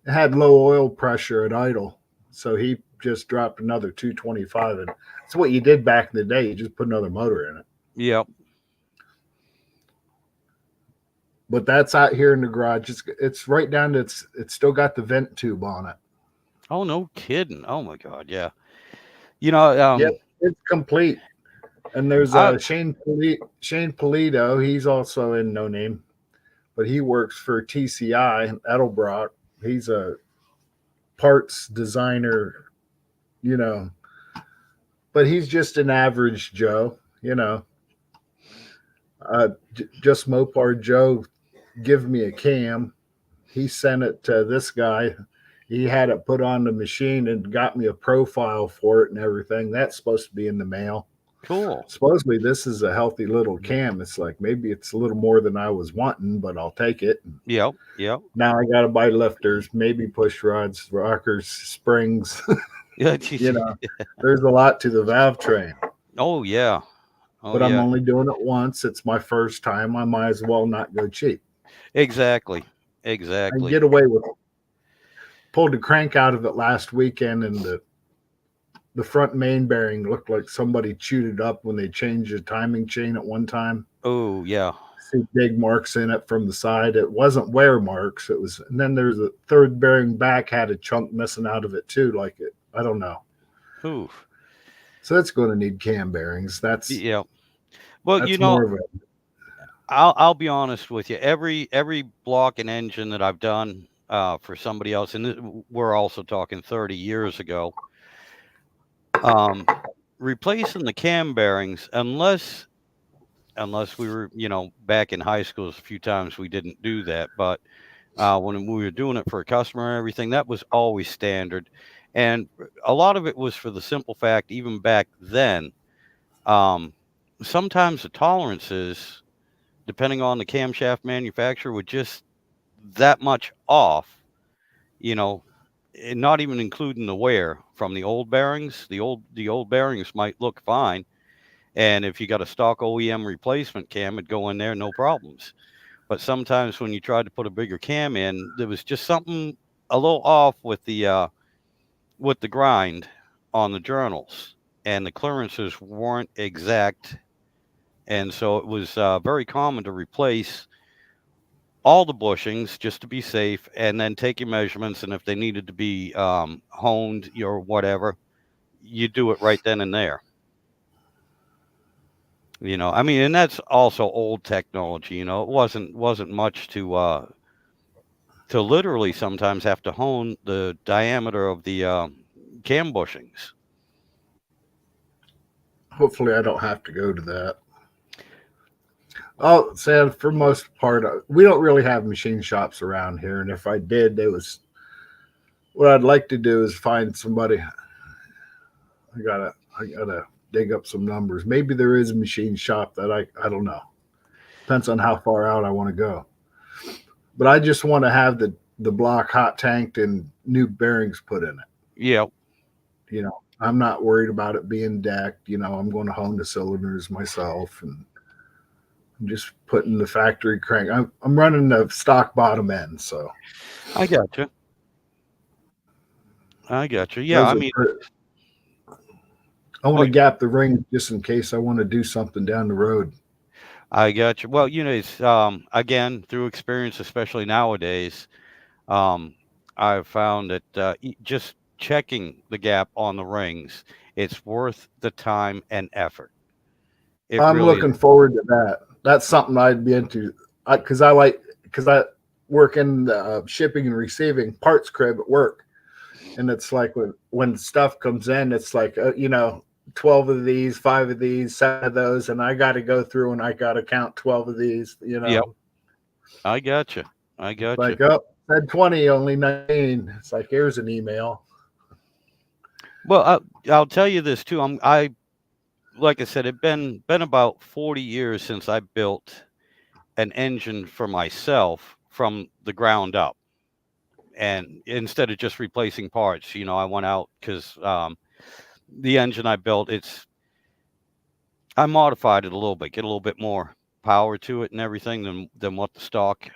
It had low oil pressure at idle, so he just dropped another 225, and that's what you did back in the day. You just put another motor in it. Yep. But that's out here in the garage. It's right down to it's still got the vent tube on it. Oh, no kidding. Oh my God, yeah. You know, Yep, it's complete. And there's I Shane Polito. He's also in No Name, but he works for TCI Edelbrock. He's a parts designer, you know, but he's just an average Joe, you know. Just Mopar Joe give me a cam. He sent it to this guy. He had it put on the machine and got me a profile for it and everything. That's supposed to be in the mail. cool. Supposedly, this is a healthy little cam. It's like maybe it's a little more than I was wanting, but I'll take it. Yep, yep. Now I got to buy lifters, maybe push rods, rockers, springs. Yeah. You know, there's a lot to the valve train, Oh yeah. Oh but I'm yeah. only doing it once. It's my first time. I might as well not go cheap. Exactly. I can Exactly. get away with pulled the crank out of it last weekend, and the front main bearing looked like somebody chewed it up when they changed the timing chain at one time. Oh yeah. See big marks in it from the side. It wasn't wear marks. It was, and then there's a third bearing back had a chunk missing out of it too. Like it, I don't know. Oof. So that's going to need cam bearings. Yeah. Well, That's more of a. I'll be honest with you. Every block and engine that I've done for somebody else, and we're also talking 30 years ago, um, replacing the cam bearings, unless we were, back in high school, a few times we didn't do that, but when we were doing it for a customer and everything, that was always standard, and a lot of it was for the simple fact, even back then, um, sometimes the tolerances, depending on the camshaft manufacturer, were just that much off, you know, and not even including the wear from the old bearings. The old bearings might look fine, and if you got a stock OEM replacement cam, it'd go in there no problems. But sometimes when you tried to put a bigger cam in, there was just something a little off with the grind on the journals, and the clearances weren't exact, and so it was very common to replace all the bushings just to be safe, and then take your measurements. And if they needed to be honed or whatever, you do it right then and there. I mean, and that's also old technology. It wasn't much to literally sometimes have to hone the diameter of the cam bushings. Hopefully, I don't have to go to that. Oh, said for most part, we don't really have machine shops around here, and if I did, they was what I'd like to do is find somebody. I gotta dig up some numbers. Maybe there is a machine shop that I don't know. Depends on how far out I want to go. But I just want to have the block hot tanked and new bearings put in it. Yeah. I'm not worried about it being decked. I'm going to hone the cylinders myself, and I'm just putting the factory crank. I'm running the stock bottom end, so I got you. I got you. Yeah. those I are. mean, I want well, to gap the ring just in case I want to do something down the road. I got you. Well, it's again through experience, especially nowadays. Um, I've found that just checking the gap on the rings, it's worth the time and effort. It I'm really is. looking forward to that. That's something I'd be into because I work in the shipping and receiving parts crib at work, and it's like when stuff comes in, it's like 12 of these, 5 of these, 7 of those, and I got to go through and I got to count 12 of these. Yep, I got you. I It's got you. like, oh, said 20, only 19. It's like, here's an email. Well, I'll tell you this too. I like I said, it's been about 40 years since I built an engine for myself from the ground up, and instead of just replacing parts, I went out because the engine I built, I modified it a little bit, get a little bit more power to it and everything than what the stock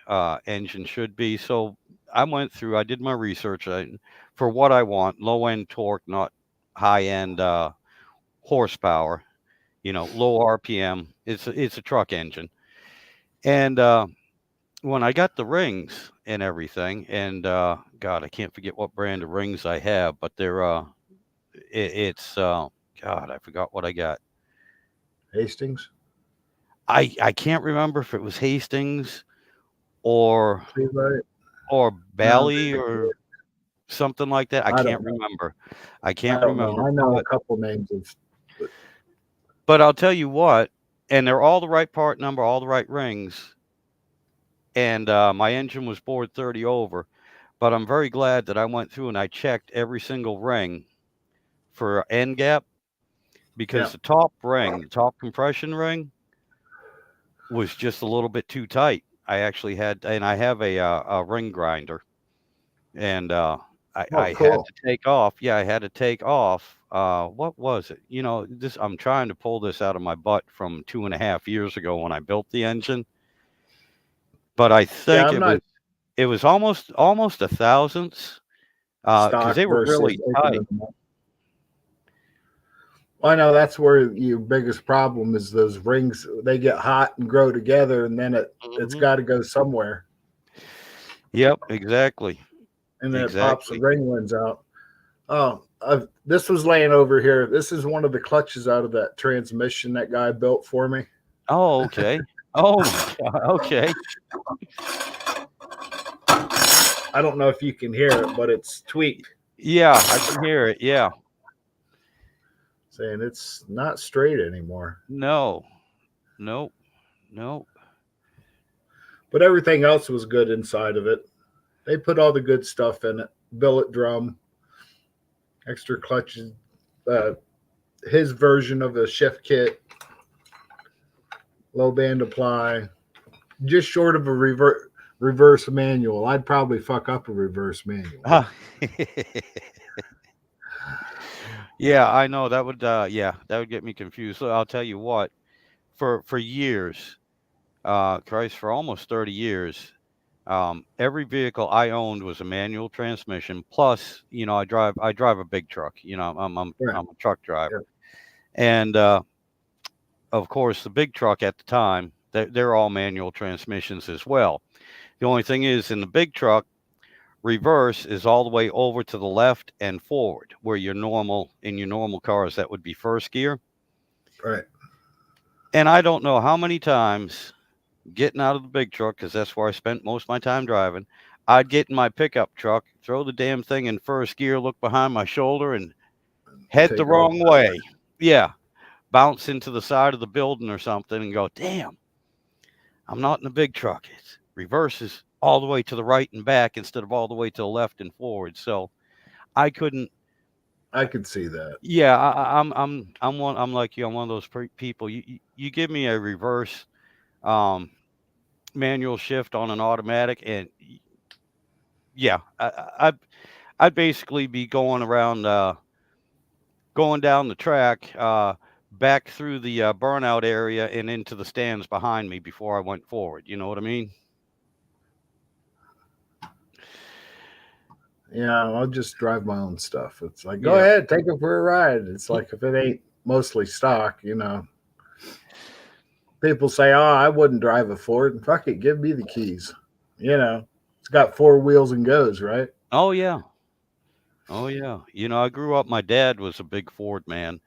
engine should be. So I did my research for what I want: low end torque, not high end horsepower. Low RPM. It's a truck engine, and when I got the rings and everything, and God, I can't forget what brand of rings I have, but they're it's God, I forgot what I got. Hastings. I can't remember if it was Hastings or See, right? No, Bally or something like that. I I can't don't know. remember. I can't I don't know. remember, I know a couple names of, but but I'll tell you what, and they're all the right part number, all the right rings, and my engine was bored 30 over. But I'm very glad that I went through and I checked every single ring for end gap yeah. because the top ring, the top compression ring, was just a little bit too tight. I actually had, and I have a ring grinder, and Oh, I had cool. to take off. Yeah, I had to take off. What was it? You know, this I'm trying to pull this out of my butt from 2.5 years ago when I built the engine, but I Yeah, think I'm not it was almost a thousandths because stock they were versus really tight. opening them up. Well, I know that's where your biggest problem is those rings. They get hot and grow together, and then it's Hmm. got to go somewhere, Yep, exactly, and then it pops the exactly. ring winds out. Oh, this was laying over here. This is one of the clutches out of that transmission that guy built for me. Oh, okay. Oh my God. Okay. I don't know if you can hear it, but it's tweaked, Yeah, I can hear it. Yeah. saying it's not straight anymore. No. Nope. Nope. But everything else was good inside of it. They put all the good stuff in it. Billet drum, extra clutches, uh, his version of a shift kit, low band apply, just short of a reverse manual. I'd probably fuck up a reverse manual. Ah. Yeah, I know that would yeah, that would get me confused. So I'll tell you what, for years, Christ, for almost 30 years, every vehicle I owned was a manual transmission. Plus, you know, I drive a big truck. You know, Right. I'm a truck Yeah. driver. And of course, the big truck at the time, they're all manual transmissions as well. The only thing is, in the big truck, reverse is all the way over to the left and forward, where in your normal cars that would be first gear. Right. And I don't know how many times getting out of the big truck, because that's where I spent most of my time driving, I'd get in my pickup truck, throw the damn thing in first gear, look behind my shoulder, and head the Take off. wrong way. Yeah, bounce into the side of the building or something and go, damn, I'm not in the big truck. It reverses all the way to the right and back instead of all the way to the left and forward. So I couldn't. I could see that. Yeah, I'm one. I'm like you. I'm one of those people. You give me a reverse um, manual shift on an automatic, and yeah, I'd basically be going around, going down the track, back through the burnout area and into the stands behind me before I went forward. You know what I mean? Yeah, I'll just drive my own stuff. It's like, go Yeah. ahead, take it for a ride. It's like if it ain't mostly stock, people say, oh, I wouldn't drive a Ford. And fuck it, give me the keys. It's got four wheels and goes, right? Oh yeah. Oh yeah. You know, I grew up. My dad was a big Ford man,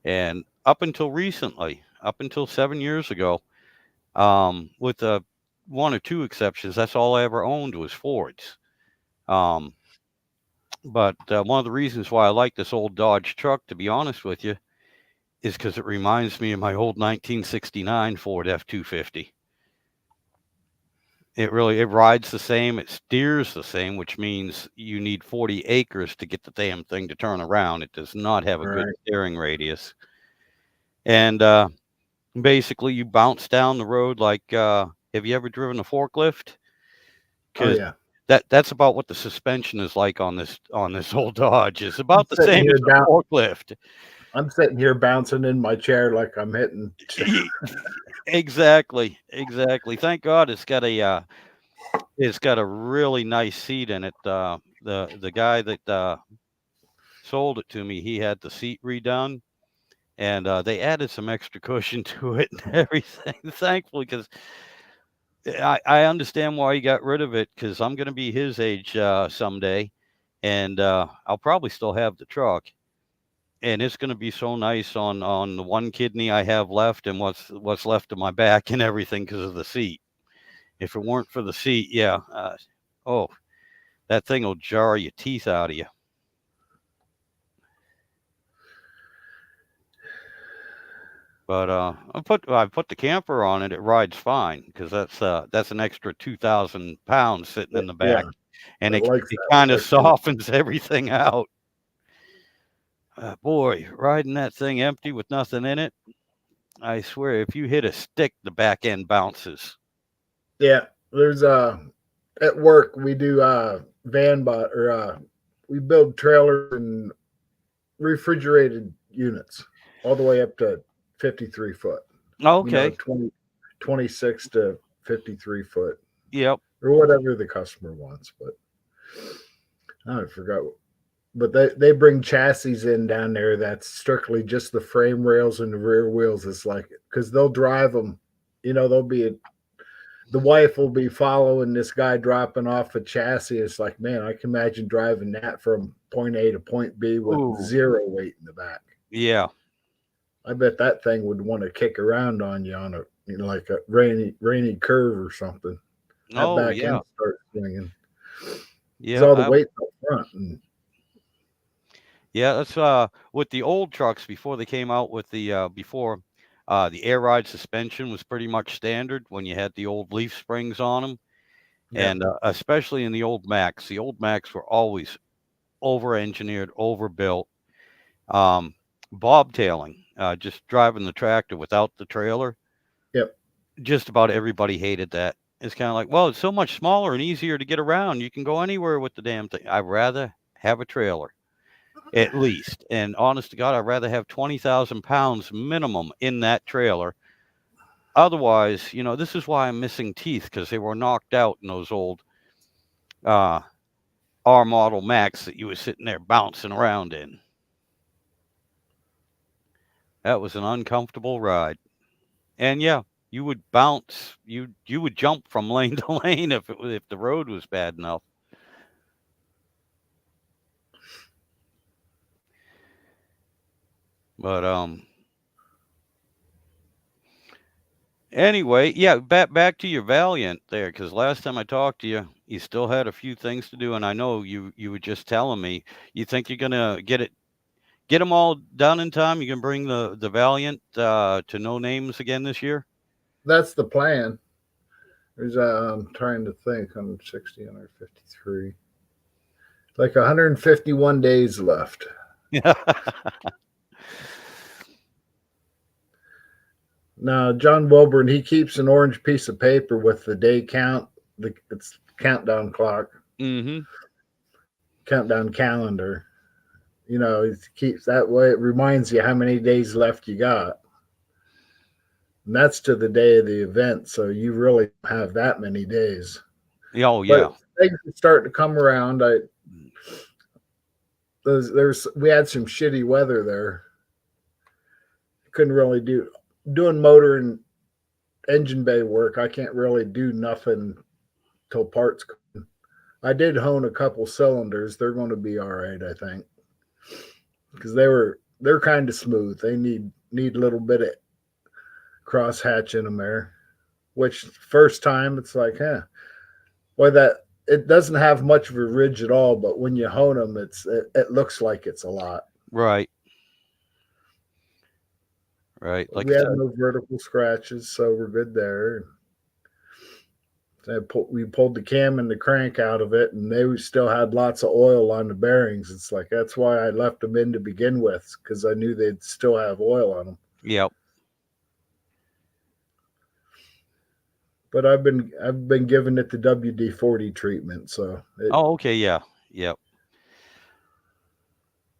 and up until recently, up until 7 years ago, with one or two exceptions, that's all I ever owned was Fords. Um, but one of the reasons why I like this old Dodge truck, to be honest with you, is because it reminds me of my old 1969 Ford F-250. It rides the same, it steers the same, which means you need 40 acres to get the damn thing to turn around. It does not have a good Right. steering radius. And basically you bounce down the road like have you ever driven a forklift? Oh Because yeah. that's about what the suspension is like on this old Dodge. It's I'm about the sitting same here as a down. forklift. I'm sitting here bouncing in my chair like I'm hitting. Exactly, exactly. Thank God it's got a really nice seat in it. The guy that sold it to me, he had the seat redone, and they added some extra cushion to it and everything. Thankfully, because I understand why he got rid of it because I'm going to be his age someday, and I'll probably still have the truck, and it's going to be so nice on the one kidney I have left and what's left of my back and everything because of the seat. If it weren't for the seat, yeah, oh, that thing will jar your teeth out of you. But I put the camper on it. It rides fine because that's an extra 2,000 pounds sitting in the Yeah, back, and it likes it that kind of lift. softens everything out. Boy, riding that thing empty with nothing in it, I swear, if you hit a stick, the back end bounces. Yeah, there's at work we do van bot or we build trailers and refrigerated units all the way up to 53 foot. You know, Okay. 26 to 53 foot Yep. or whatever the customer wants. But I forgot. But they bring chassis in down there that's strictly just the frame rails and the rear wheels. It's like because they'll drive them. You know, they'll be the wife will be following this guy dropping off a chassis. It's like, man, I can imagine driving that from point A to point B with Ooh. zero weight in the back. Yeah. I bet that thing would want to kick around on you on a like a rainy curve or something. That Oh back end yeah. starts swinging because Yeah. all the weight's up front. And Yeah. That's with the old trucks before they came out with the air ride suspension was pretty much standard when you had the old leaf springs on them, yeah, and especially in the old Macs. The old Macs were always over engineered, overbuilt. Um, bobtailing, just driving the tractor without the trailer. yep, Just about everybody hated that. It's kind of like, well, it's so much smaller and easier to get around. You can go anywhere with the damn thing. I'd rather have a trailer, at least. And honest to God, I'd rather have 20,000 pounds minimum in that trailer. Otherwise, this is why I'm missing teeth because they were knocked out in those old uh, R model Macs that you were sitting there bouncing around in. That was an uncomfortable ride. And yeah, you would bounce, you would jump from lane to lane if the road was bad enough. But anyway, yeah, back to your Valiant there, because last time I talked to you, you still had a few things to do, and I know you were just telling me you think you're gonna get them all done in time. You can bring the Valiant to No Names again this year. that's the plan. There's I'm trying to think 160, 153, like 151 days left. Yeah. Now, John Wilburn, he keeps an orange piece of paper with the day count, it's countdown clock, Mm-hmm. countdown calendar. You know, it keeps that way. It reminds you how many days left you got. And that's to the day of the event. So you really don't have that many days. Oh But yeah. things are starting to come around. There's we had some shitty weather there. Couldn't really doing motor and engine bay work. I can't really do nothing till parts. I did hone a couple cylinders. They're going to be all right, I think, because they're kind of smooth. They need a little bit of cross hatch in them there. Which first time it's like, boy, that it doesn't have much of a ridge at all. But when you hone them, it looks like it's a lot. Right. Right. Like We I had said. no vertical scratches, so we're good there. We pulled the cam and the crank out of it, and they still had lots of oil on the bearings. It's like that's why I left them in to begin with, because I knew they'd still have oil on them. Yep. But I've been giving it the WD-40 treatment, so Oh, okay. Yeah. Yep.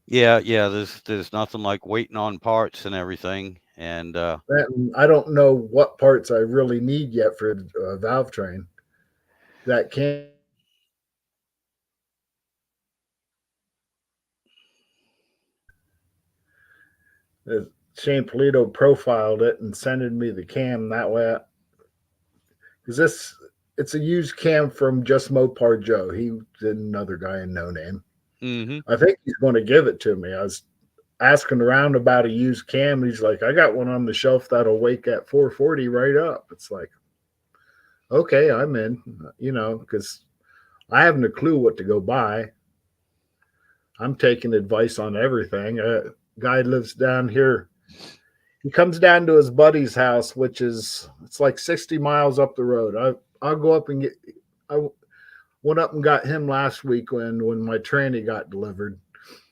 Yeah. Yeah. There's nothing like waiting on parts and everything. And I don't know what parts I really need yet for the valve train. That can Shane Polito profiled it and sending me the cam that way. because this it's a used cam from Just Mopar Joe. He's another guy in No Name. Mhm. I think he's going to give it to me. I was asking around about a used cam. He's like, I got one on the shelf that'll wake at 440 right up. It's like, okay, I'm in. Because I haven't a clue what to go buy. I'm taking advice on everything. A guy lives down here. He comes down to his buddy's house, which is it's like 60 miles up the road. I'll go up and get. I went up and got him last week when my tranny got delivered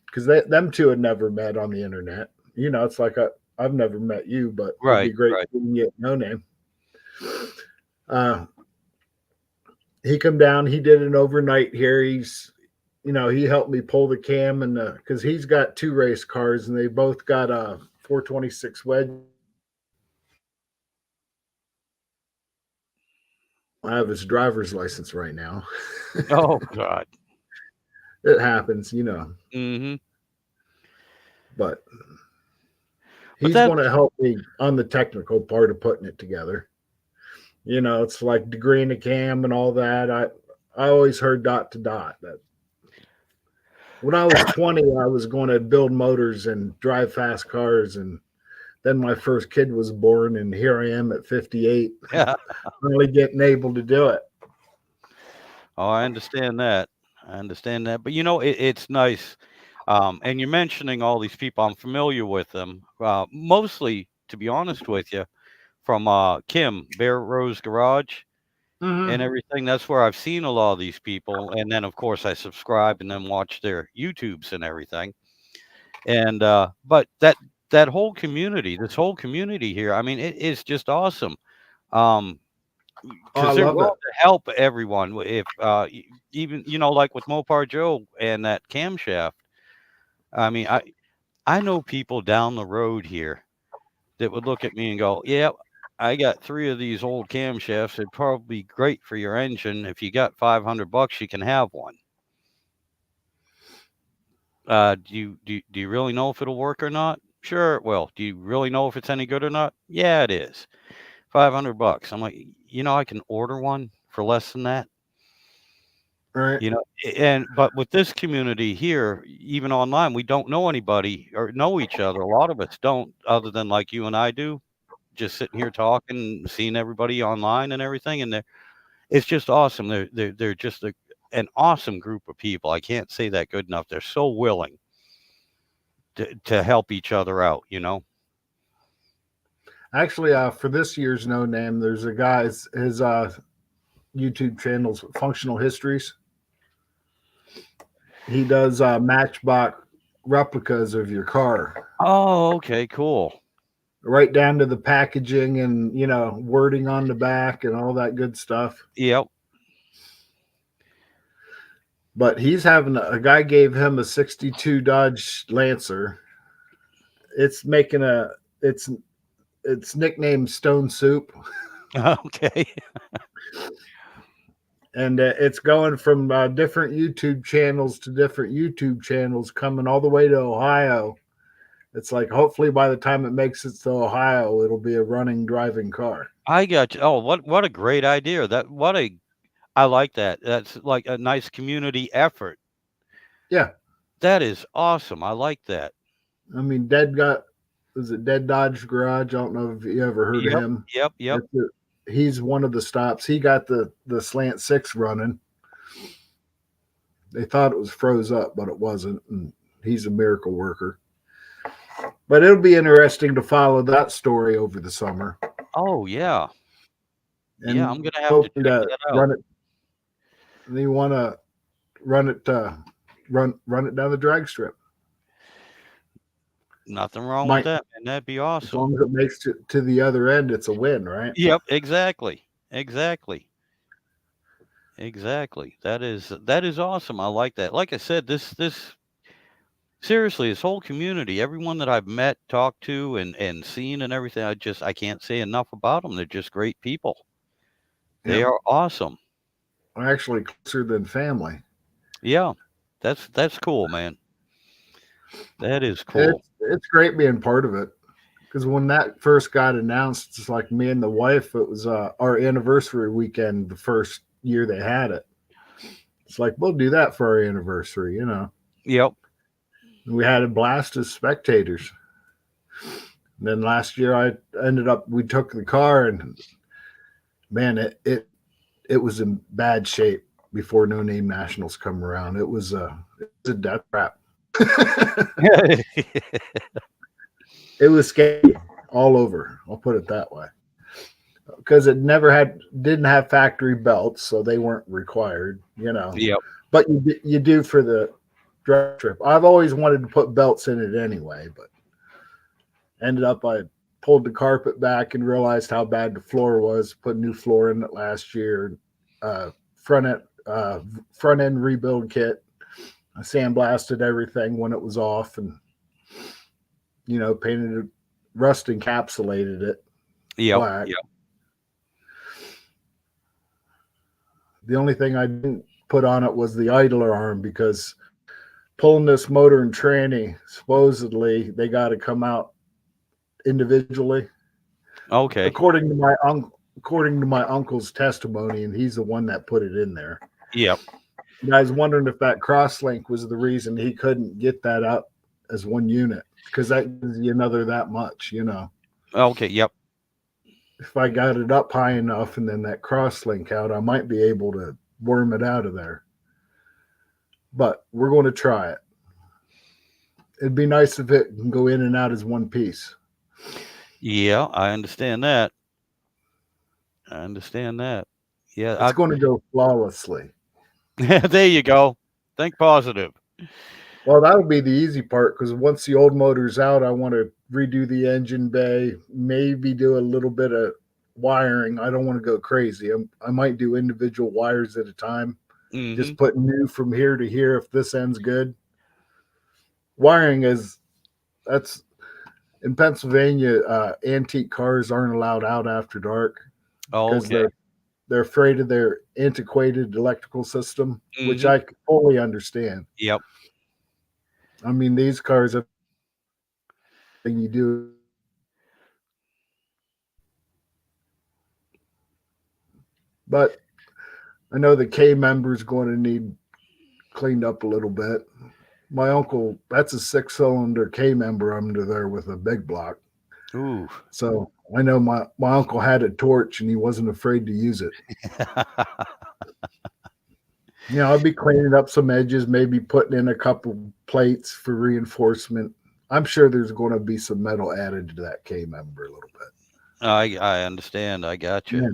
because them two had never met on the internet. It's like I've never met you, but it'd be Right, great right. to get No Name. Uh, he come down. He did an overnight here. He helped me pull the cam and because he's got two race cars and they both got a 426 wedge. I have his driver's license right now. Oh god. It happens, Mhm. but But he's that's going to help me on the technical part of putting it together. It's like degreeing a cam and all that. I always heard dot to dot that when I was 20, I was going to build motors and drive fast cars. And then my first kid was born, and here I am at 58, yeah. finally getting able to do it. Oh, I understand that. I understand that. But it's nice. And you're mentioning all these people. I'm familiar with them. Mostly, to be honest with you, from Kim Bear Rose Garage and Mm-hmm. everything. That's where I've seen a lot of these people. And then, of course, I subscribe and then watch their YouTubes and everything. And but that whole community, this whole community here, I mean, it is just awesome. Um, Oh, I because they're love willing it. to help everyone. If even like with Mopar Joe and that camshaft. I mean, I know people down the road here that would look at me and go, "Yeah, I got 3 of these old camshafts. It'd probably be great for your engine. If you got $500, you can have one." Do you really know if it'll work or not? Sure it will. Do you really know if it's any good or not? Yeah, it is. $500. I'm like, I can order one for less than that. Right. But with this community here, even online, we don't know anybody or know each other. A lot of us don't, other than like you and I do, just sitting here talking, seeing everybody online and everything. And it's just awesome. They're just an awesome group of people. I can't say that good enough. They're so willing to help each other out. Actually, for this year's No Name, there's a guy's his YouTube channel's Functional Histories. He does Matchbox replicas of your car, Oh, okay, cool. right down to the packaging and wording on the back and all that good stuff. Yep. But he's having a guy gave him a 62 Dodge Lancer. It's making it's nicknamed Stone Soup, Okay. and it's going from different YouTube channels to different YouTube channels, coming all the way to Ohio. It's like hopefully by the time it makes it to Ohio, it'll be a running driving car. I got you. Oh, what a great idea. I like that. That's like a nice community effort. Yeah, That is awesome. I like that. I mean, Dead got was it Dead Dodge Garage? I don't know if you ever heard of Yep. him. Yep. Yep. He's one of the stops. He got the slant six running. They thought it was froze up, but it wasn't. And he's a miracle worker. But it'll be interesting to follow that story over the summer. Oh, yeah. Yeah, And I'm gonna have to hoping check to that out. run it. They want to run it, run it down the drag strip. Nothing wrong with Might that, man. That'd be as awesome. long as it makes it to the other end, it's a win, right? Yep, exactly. Exactly. Exactly. That is awesome. I like that. Like I said, this seriously, this whole community, everyone that I've met, talked to, and seen and everything, I can't say enough about them. They're just great people. Yeah, They are awesome. actually closer than family. Yeah. That's cool, man. That is cool. It's great being part of it. Because when that first got announced, it's like me and the wife. It was our anniversary weekend, the first year they had it. It's like we'll do that for our anniversary, you know. Yep. And we had a blast as spectators. And then last year, I ended up we took the car and man, it was in bad shape before No Name Nationals come around. It was a death trap. It was scary all over. I'll put it that way because it never had didn't have factory belts, so they weren't required. You know, Yep. but you do for the drag strip. I've always wanted to put belts in it anyway, but ended up I pulled the carpet back and realized how bad the floor was. Put new floor in it last year. Uh, front end front end rebuild kit. I sandblasted everything when it was off, and painted it, rust encapsulated it Yep. black. Yep. The only thing I didn't put on it was the idler arm because pulling this motor and tranny, supposedly they got to come out individually, Okay. according to my uncle's testimony, and he's the one that put it in there. Yep. And I was wondering if that crosslink was the reason he couldn't get that up as one unit because that gives you another that much, Okay. Yep. If I got it up high enough and then that crosslink out, I might be able to worm it out of there. But we're going to try it. It'd be nice if it can go in and out as one piece. Yeah, I understand that. I understand that. Yeah, It's going to go flawlessly. there you go. Think positive. Well, that'll be the easy part because once the old motor's out, I want to redo the engine bay, maybe do a little bit of wiring. I don't want to go crazy. I might do individual wires at a time, Hmm. just put new from here to here if this end's good. Wiring that's in Pennsylvania. Antique cars aren't allowed out after dark because Okay. they're afraid of their antiquated electrical system, which Hmm. I fully understand. Yep. I mean, these cars, everything you do, but I know the K member's going to need cleaned up a little bit. My uncle, that's a 6-cylinder K member under there with a big block. Ooh. So I know my uncle had a torch and he wasn't afraid to use it. I'll be cleaning up some edges, maybe putting in a couple plates for reinforcement. I'm sure there's going to be some metal added to that K member a little bit. I understand. I got you. Yeah.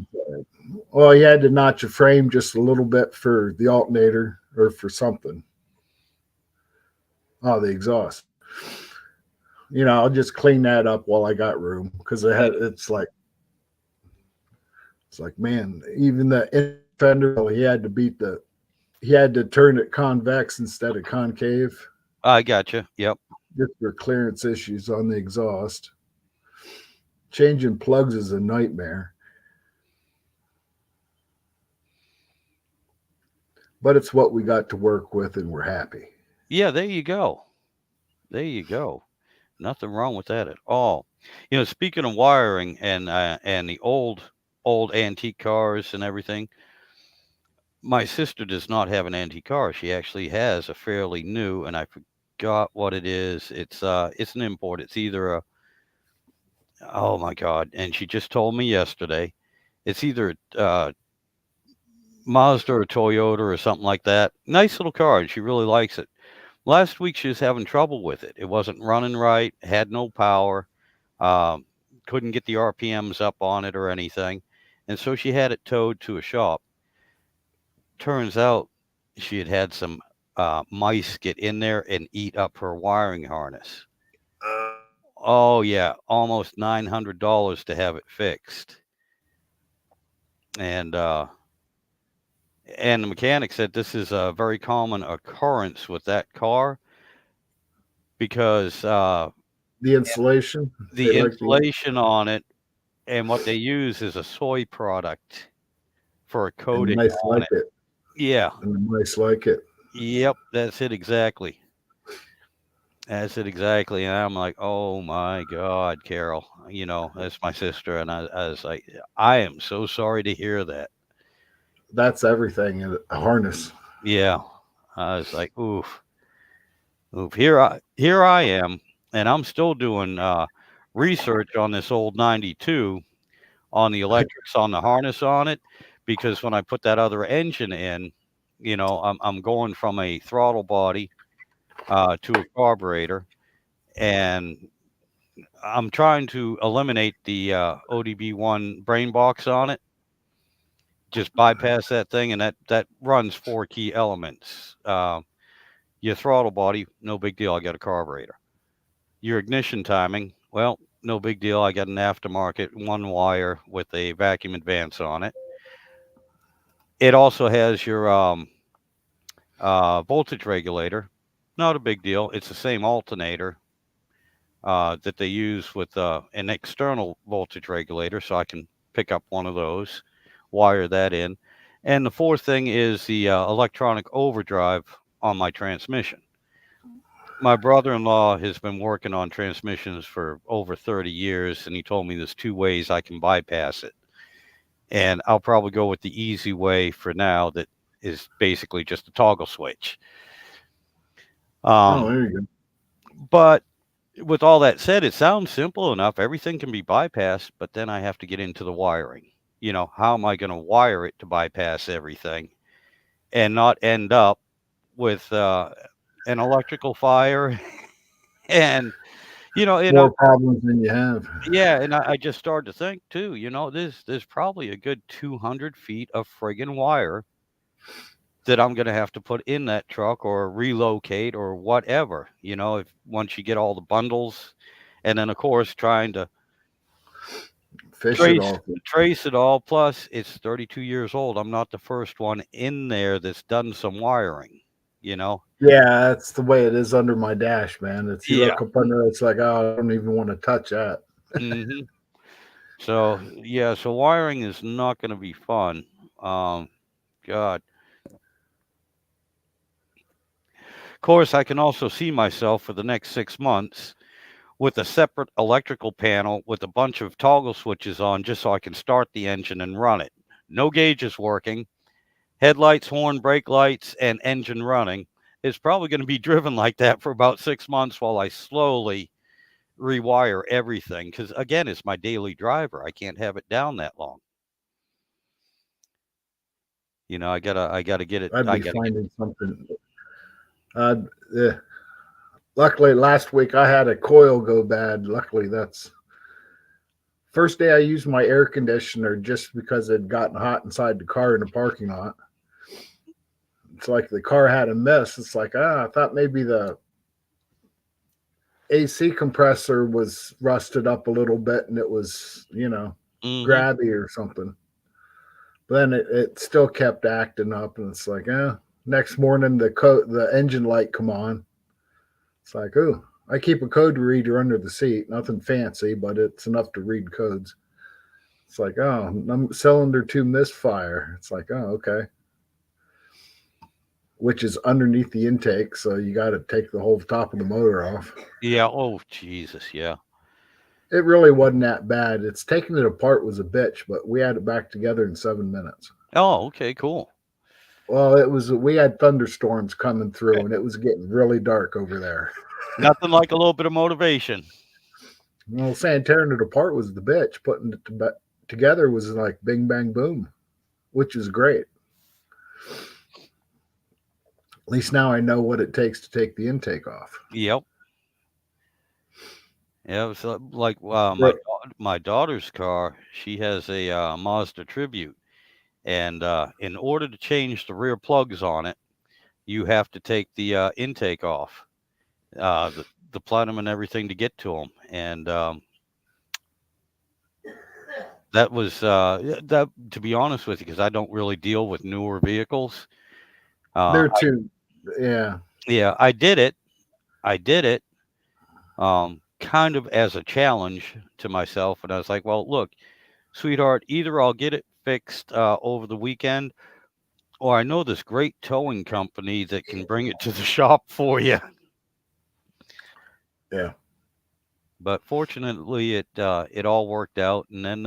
Well, he had to notch a frame just a little bit for the alternator or for something. Oh, the exhaust. I'll just clean that up while I got room because it's like man, even the fender he had to turn it convex instead of concave I got you. Yep. just for clearance issues on the exhaust. Changing plugs is a nightmare, but it's what we got to work with, and we're happy. Yeah, there you go. There you go. Nothing wrong with that at all. Speaking of wiring and the old antique cars and everything, my sister does not have an antique car. She actually has a fairly new, and I forgot what it is. It's an import. It's either a oh my god, and she just told me yesterday. It's either Mazda or Toyota or something like that. Nice little car, and she really likes it. Last week she was having trouble with it. It wasn't running right, had no power, um, couldn't get the RPMs up on it or anything. And so she had it towed to a shop. Turns out she had had some mice get in there and eat up her wiring harness. Oh, yeah, almost $900 to have it fixed. And, uh, and the mechanic said this is a very common occurrence with that car because The insulation, they the like the insulation on it and what they use is a soy product for a and the coating mice on like it. it, Yeah. and the mice like it. Yep. That's it exactly. That's it exactly. And I'm like, oh my God, Carol, that's my sister. And I was like, I am so sorry to hear that. That's everything in a harness. Yeah. I was like, oof, oof. Here I am, and I'm still doing research on this old 92 on the electrics on the harness on it, because when I put that other engine in, I'm going from a throttle body to a carburetor, and I'm trying to eliminate the ODB1 brain box on it. Just bypass that thing, and that runs four key elements. Your throttle body, no big deal. I got a carburetor. Your ignition timing, well, no big deal. I got an aftermarket one wire with a vacuum advance on it. It also has your voltage regulator. Not a big deal. It's the same alternator that they use with an external voltage regulator, so I can pick up one of those, wire that in. And the fourth thing is the electronic overdrive on my transmission. My brother-in-law has been working on transmissions for over 30 years, and he told me there's two ways I can bypass it. And I'll probably go with the easy way for now, that is basically just a toggle switch. Oh, Um, there you go. but with all that said, it sounds simple enough. Everything can be bypassed, but then I have to get into the wiring. How am I going to wire it to bypass everything and not end up with an electrical fire? And, and More problems than you have. yeah, and I just started to think too, there's probably a good 200 feet of friggin' wire that I'm going to have to put in that truck or relocate or whatever, if once you get all the bundles, and then of course trying to Fish it trace all. trace it all. Plus, it's 32 years old. I'm not the first one in there that's done some wiring, you know. Yeah, that's the way it is under my dash, man. It's you Yeah. look up under, it's like, oh, I don't even want to touch that. hmm So yeah, so wiring is not going to be fun. God. Of course, I can also see myself for the next 6 months with a separate electrical panel with a bunch of toggle switches on, just so I can start the engine and run it. No gauges working, headlights, horn, brake lights, and engine running. It's probably going to be driven like that for about 6 months while I slowly rewire everything. Because again, it's my daily driver. I can't have it down that long. I gotta get it. I'd I be gotta get. finding something. Uh, yeah. Luckily, last week I had a coil go bad. Luckily, that's first day I used my air conditioner just because it had gotten hot inside the car in the parking lot. It's like the car had a mess. It's like, I thought maybe the AC compressor was rusted up a little bit and it was, Mm-hmm. grabby or something. But then it still kept acting up, and it's like, next morning the engine light come on. It's like, oh, I keep a code reader under the seat, nothing fancy, but it's enough to read codes. It's like, oh, cylinder two misfire. It's like, oh, okay, which is underneath the intake, so you got to take the whole top of the motor off. Yeah. Oh Jesus. Yeah. It really wasn't that bad. It's taking it apart was a bitch, but we had it back together in 7 minutes. Oh. Okay. Cool. Well, it was we had thunderstorms coming through, and it was getting really dark over there. Nothing like a little bit of motivation. Well, saying tearing it apart was the bitch. Putting it together was like bing bang boom, which is great. At least now I know what it takes to take the intake off. Yep. Yeah. It was like Right. my daughter's car. She has a Mazda Tribute, and in order to change the rear plugs on it, you have to take the intake off, the platinum and everything to get to them. And that was that. To be honest with you, because I don't really deal with newer vehicles. They're I, too, yeah. yeah, I did it. I did it. Kind of as a challenge to myself, and I was like, "Well, look, sweetheart, either I'll get it fixed over the weekend, or I know this great towing company that can bring it to the shop for you." Yeah. But fortunately, it all worked out. And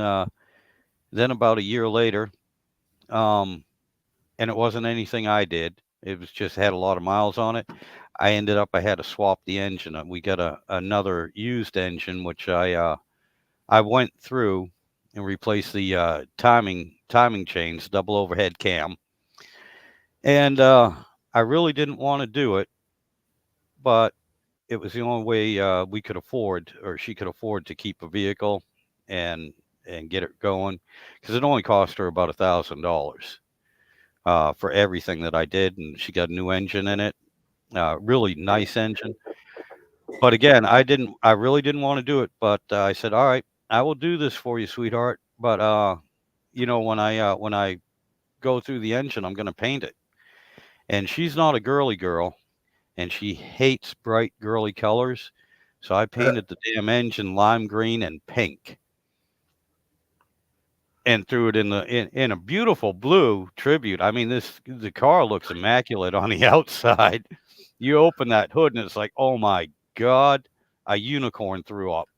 then about a year later, um, and it wasn't anything I did. It was just had a lot of miles on it. I had to swap the engine. We got another used engine, which I went through and replaced the timing chains, double overhead cam, and I really didn't want to do it, but it was the only way we could afford, or she could afford, to keep a vehicle and get it going, because it only cost her about $1,000 for everything that I did, and she got a new engine in it, really nice engine. But again, I really didn't want to do it, but I said, all right, I will do this for you, sweetheart. But when I go through the engine, I'm going to paint it. And she's not a girly girl, and she hates bright girly colors. So I painted the damn engine lime green and pink, and threw it in a beautiful blue tribute. I mean, the car looks immaculate on the outside. You open that hood and it's like, oh my god, a unicorn threw up.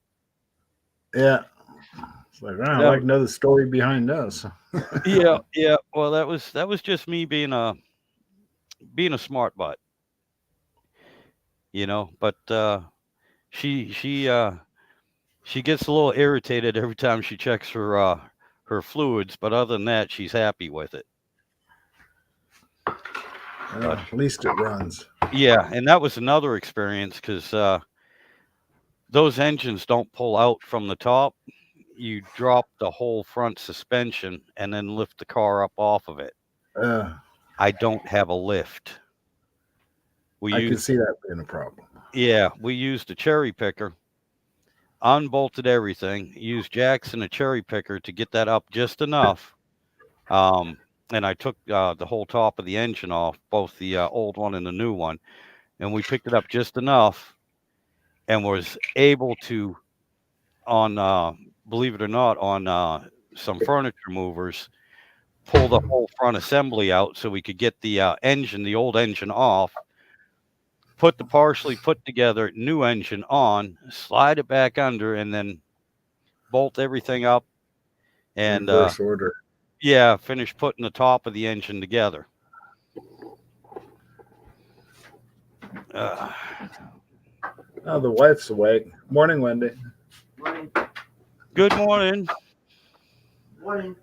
Yeah. It's like, I'd That like was, to know the story behind this. yeah, yeah. Well, that was just me being a smart butt, you know. But she she uh, she gets a little irritated every time she checks her fluids, but other than that, she's happy with it. But At least it runs. yeah, and that was another experience because those engines don't pull out from the top. You drop the whole front suspension and then lift the car up off of it. Uh, I don't have a lift. We I could used see that being a problem. Yeah, we used a cherry picker, unbolted everything, used jacks and a cherry picker to get that up just enough. Um, and I took the whole top of the engine off, both the old one and the new one, and we picked it up just enough and was able to, on believe it or not, on some furniture movers, pull the whole front assembly out so we could get the old engine off, put the partially put together new engine on, slide it back under, and then bolt everything up, and Reverse order. yeah, finish putting the top of the engine together. Uh, Oh, the wife's awake. Morning, Wendy. Morning. Good morning. Morning.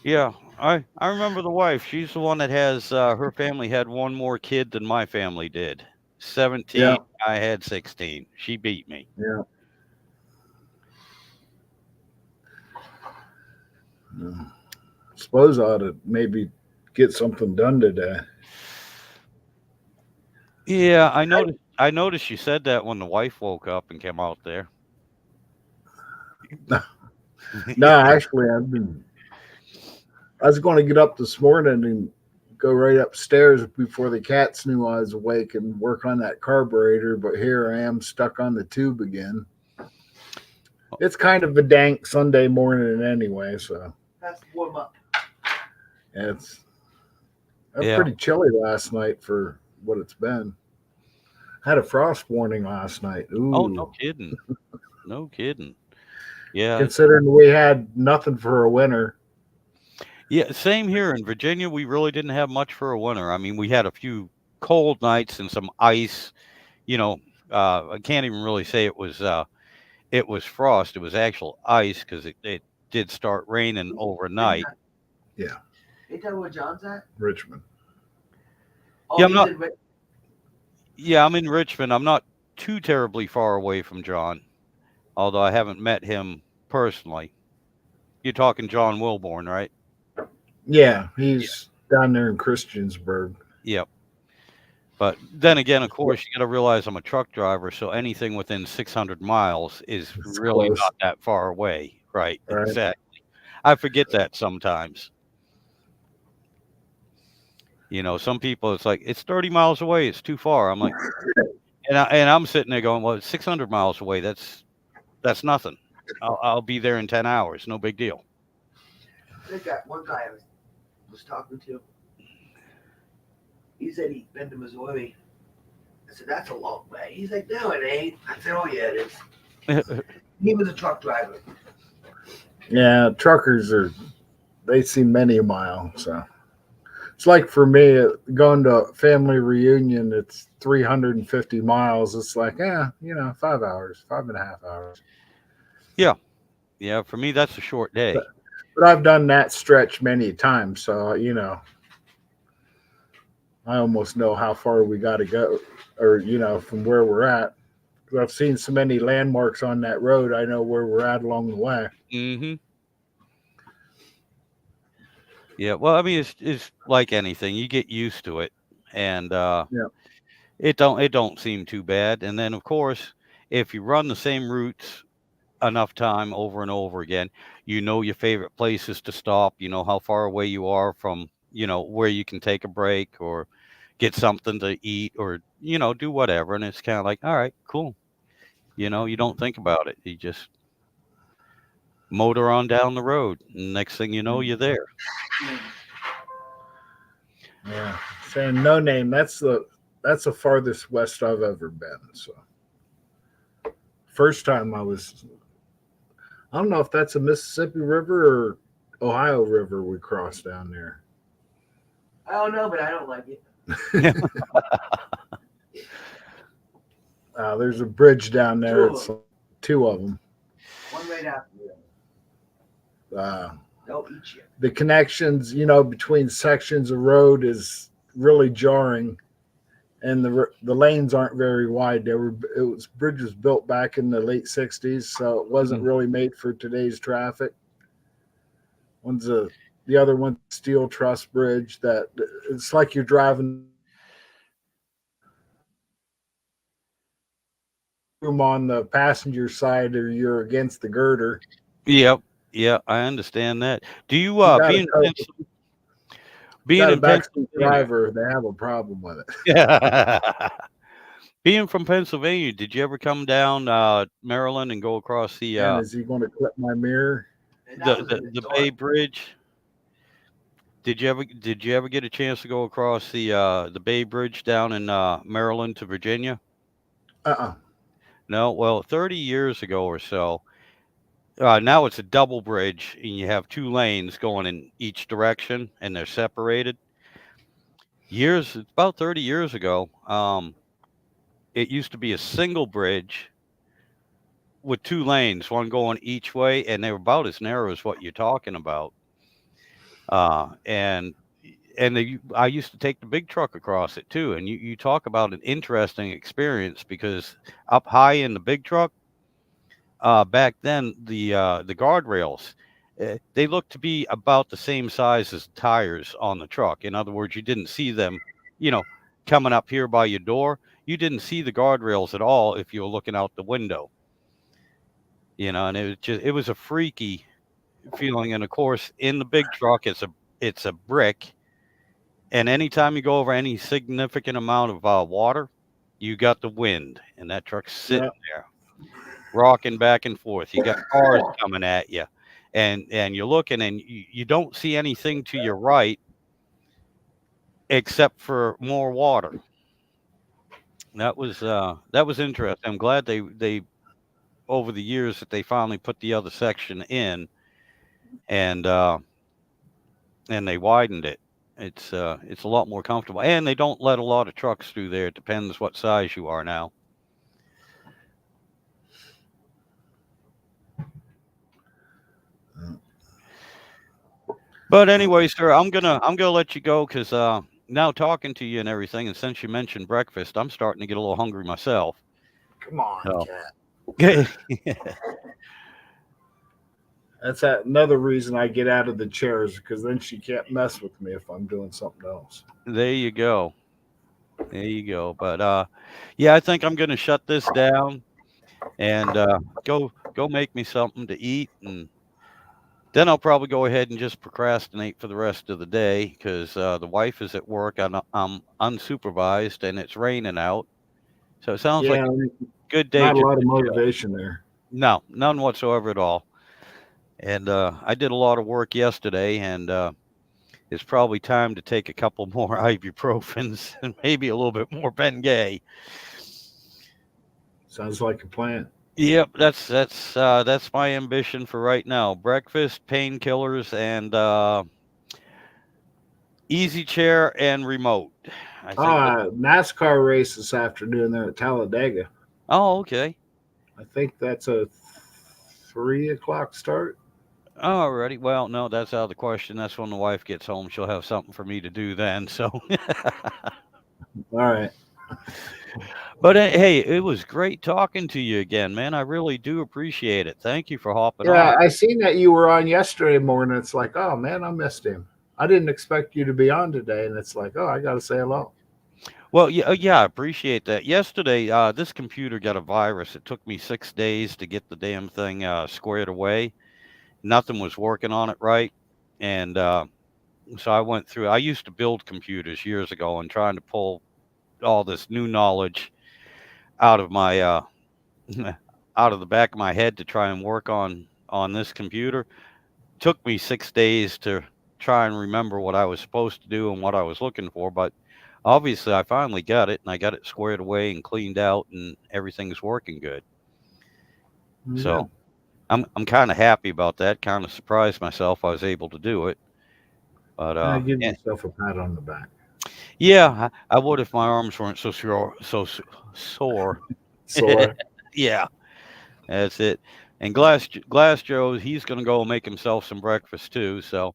Yeah, I remember the wife. She's the one that has her family had one more kid than my family did. 17. Yeah. I had 16. She beat me. Yeah. Mm. Suppose I ought to maybe get something done today. Yeah, I noticed you said that when the wife woke up and came out there. No, actually, I was going to get up this morning and go right upstairs before the cats knew I was awake and work on that carburetor, but here I am stuck on the tube again. It's kind of a dank Sunday morning anyway, so Has to warm up. it's Yeah. pretty chilly last night for what it's been. Had a frost warning last night. Ooh. Oh, no kidding. No kidding. Yeah. Considering we had nothing for a winter. Yeah, same here in Virginia. We really didn't have much for a winter. I mean, we had a few cold nights and some ice. You know, I can't even really say it was frost. It was actual ice because it did start raining overnight. Yeah, You tell where John's at? Richmond. Oh, Yeah, I'm he's not. in Ri- Yeah, I'm in Richmond. I'm not too terribly far away from John, although I haven't met him personally. You're talking John Wilborn, right? Yeah, Yeah. he's down there in Christiansburg. Yep. But then again, of course, you got to realize I'm a truck driver, so anything within 600 miles is It's really close, not that far away. Right. right? Exactly. I forget that sometimes. You know, some people, it's like, it's 30 miles away. It's too far. I'm like, and I'm sitting there going, well, it's 600 miles away. That's nothing. I'll be there in 10 hours. No big deal. I got one guy I was talking to. He said he'd been to Missouri I said, that's a long way. He's like, no, it ain't. I said, oh, yeah, it is. He was a truck driver. Yeah, truckers are, they see many a mile. So it's like for me, going to a family reunion, it's 350 miles. It's like, yeah, 5 hours, 5.5 hours. Yeah, yeah. For me, that's a short But, day. but I've done that stretch many times. So, I almost know how far we got to go or, from where we're at. 'Cause I've seen so many landmarks on that road. I know where we're at along the way. Hmm. Yeah. Well, I mean, it's like anything. You get used to it, and Yeah. it don't seem too bad. And then, of course, if you run the same routes enough time over and over again, you know your favorite places to stop. You know how far away you are from where you can take a break or get something to eat or do whatever. And it's kind of like, all right, cool. You don't think about it. You just motor on down the road. And next thing you know, you're there. Yeah. Saying no name, that's the farthest west I've ever been. So first time I don't know if that's a Mississippi River or Ohio River we crossed down there. I don't know, but I don't like it. There's a bridge down Two there. of It's them. like two of them. One right after the other. Uh, They'll eat you. the connections, between sections of road is really jarring, and the lanes aren't very wide. Bridges built back in the late '60s, so it wasn't Mhm. really made for today's traffic. The other one's a steel truss bridge that it's like you're driving room on the passenger side or you're against the girder. Yep. Yeah, I understand that. Do you You got a being co- being got a in backseat Pennsylvania? driver, they have a problem with it. Being from Pennsylvania, did you ever come down Maryland and go across the And is he going to clip my mirror? And the that was the, in the the Bay dark. Bridge? Did you ever get a chance to go across the Bay Bridge down in Maryland to Virginia? Uh-uh. No. Well, 30 years ago or so. Now it's a double bridge, and you have two lanes going in each direction, and they're separated. About 30 years ago, it used to be a single bridge with two lanes, one going each way, and they were about as narrow as what you're talking about. And I used to take the big truck across it too. And you talk about an interesting experience because up high in the big truck, back then the guardrails, they looked to be about the same size as tires on the truck. In other words, you didn't see them, you know, coming up here by your door. You didn't see the guardrails at all if you were looking out the window. And it was a freaky feeling. And of course, in the big truck, it's a brick, and anytime you go over any significant amount of water, you got the wind, and that truck's Yeah. sitting there rocking back and forth. You got cars coming at you, and you're looking, and you don't see anything to your right except for more water. That was interesting. I'm glad they over the years that they finally put the other section in, and and they widened it. It's a lot more comfortable, and they don't let a lot of trucks through there. It depends what size you are now. But anyway, sir, I'm gonna let you go because now talking to you and everything, and since you mentioned breakfast, I'm starting to get a little hungry myself. Come on, So cat. That's another reason I get out of the chairs because then she can't mess with me if I'm doing something else. there you go, there you go. But yeah, I think I'm gonna shut this down and go make me something to eat, and then I'll probably go ahead and just procrastinate for the rest of the day because the wife is at work. I'm unsupervised, and it's raining out, so it sounds like Yeah, a good day not a just lot of to chill. motivation there. No, none whatsoever at all. And I did a lot of work yesterday, and it's probably time to take a couple more ibuprofens and maybe a little bit more Bengay. Sounds like a plan. Yep, that's my ambition for right now. Breakfast, painkillers, and easy chair and remote. I think that. NASCAR race this afternoon there at Talladega. Oh, okay. I think that's a 3 o'clock start. Alrighty. Well, no, that's out of the question. That's when the wife gets home. She'll have something for me to do then. So, All right. but hey, it was great talking to you again, man. I really do appreciate it. Thank you for hopping Yeah, on. I seen that you were on yesterday morning. It's like, oh man, I missed him. I didn't expect you to be on today, and it's like, oh, I got to say hello. Well, yeah, I appreciate that. Yesterday, this computer got a virus. It took me 6 days to get the damn thing squared away. Nothing was working on it right, and so I went through. I used to build computers years ago, and trying to pull all this new knowledge out of my out of the back of my head to try and work on this computer took me 6 days to try and remember what I was supposed to do and what I was looking for. But obviously, I finally got it, and I got it squared away and cleaned out, and everything's working good. Good. So I'm kind of happy about that. Kind of surprised myself I was able to do it. But Give yeah, yourself a pat on the back. yeah, I would if my arms weren't so sore. Sore. Yeah, that's it. And Glass Joe, he's gonna go make himself some breakfast too. So,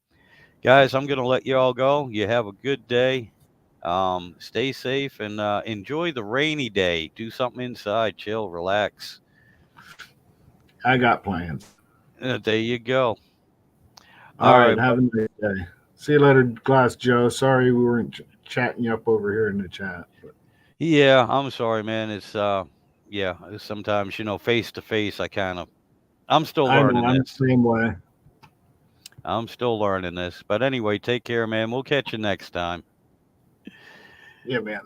guys, I'm gonna let you all go. You have a good day. Stay safe and enjoy the rainy day. Do something inside, chill, relax. I got plans. There you go. All All right. right. Have a nice day. See you later, Glass Joe. Sorry we weren't chatting you up over here in the chat. But Yeah, I'm sorry, man. It's yeah. Sometimes face to face, I'm still I know learning I'm the this. same way. I'm still learning this. But anyway, take care, man. We'll catch you next time. Yeah, man.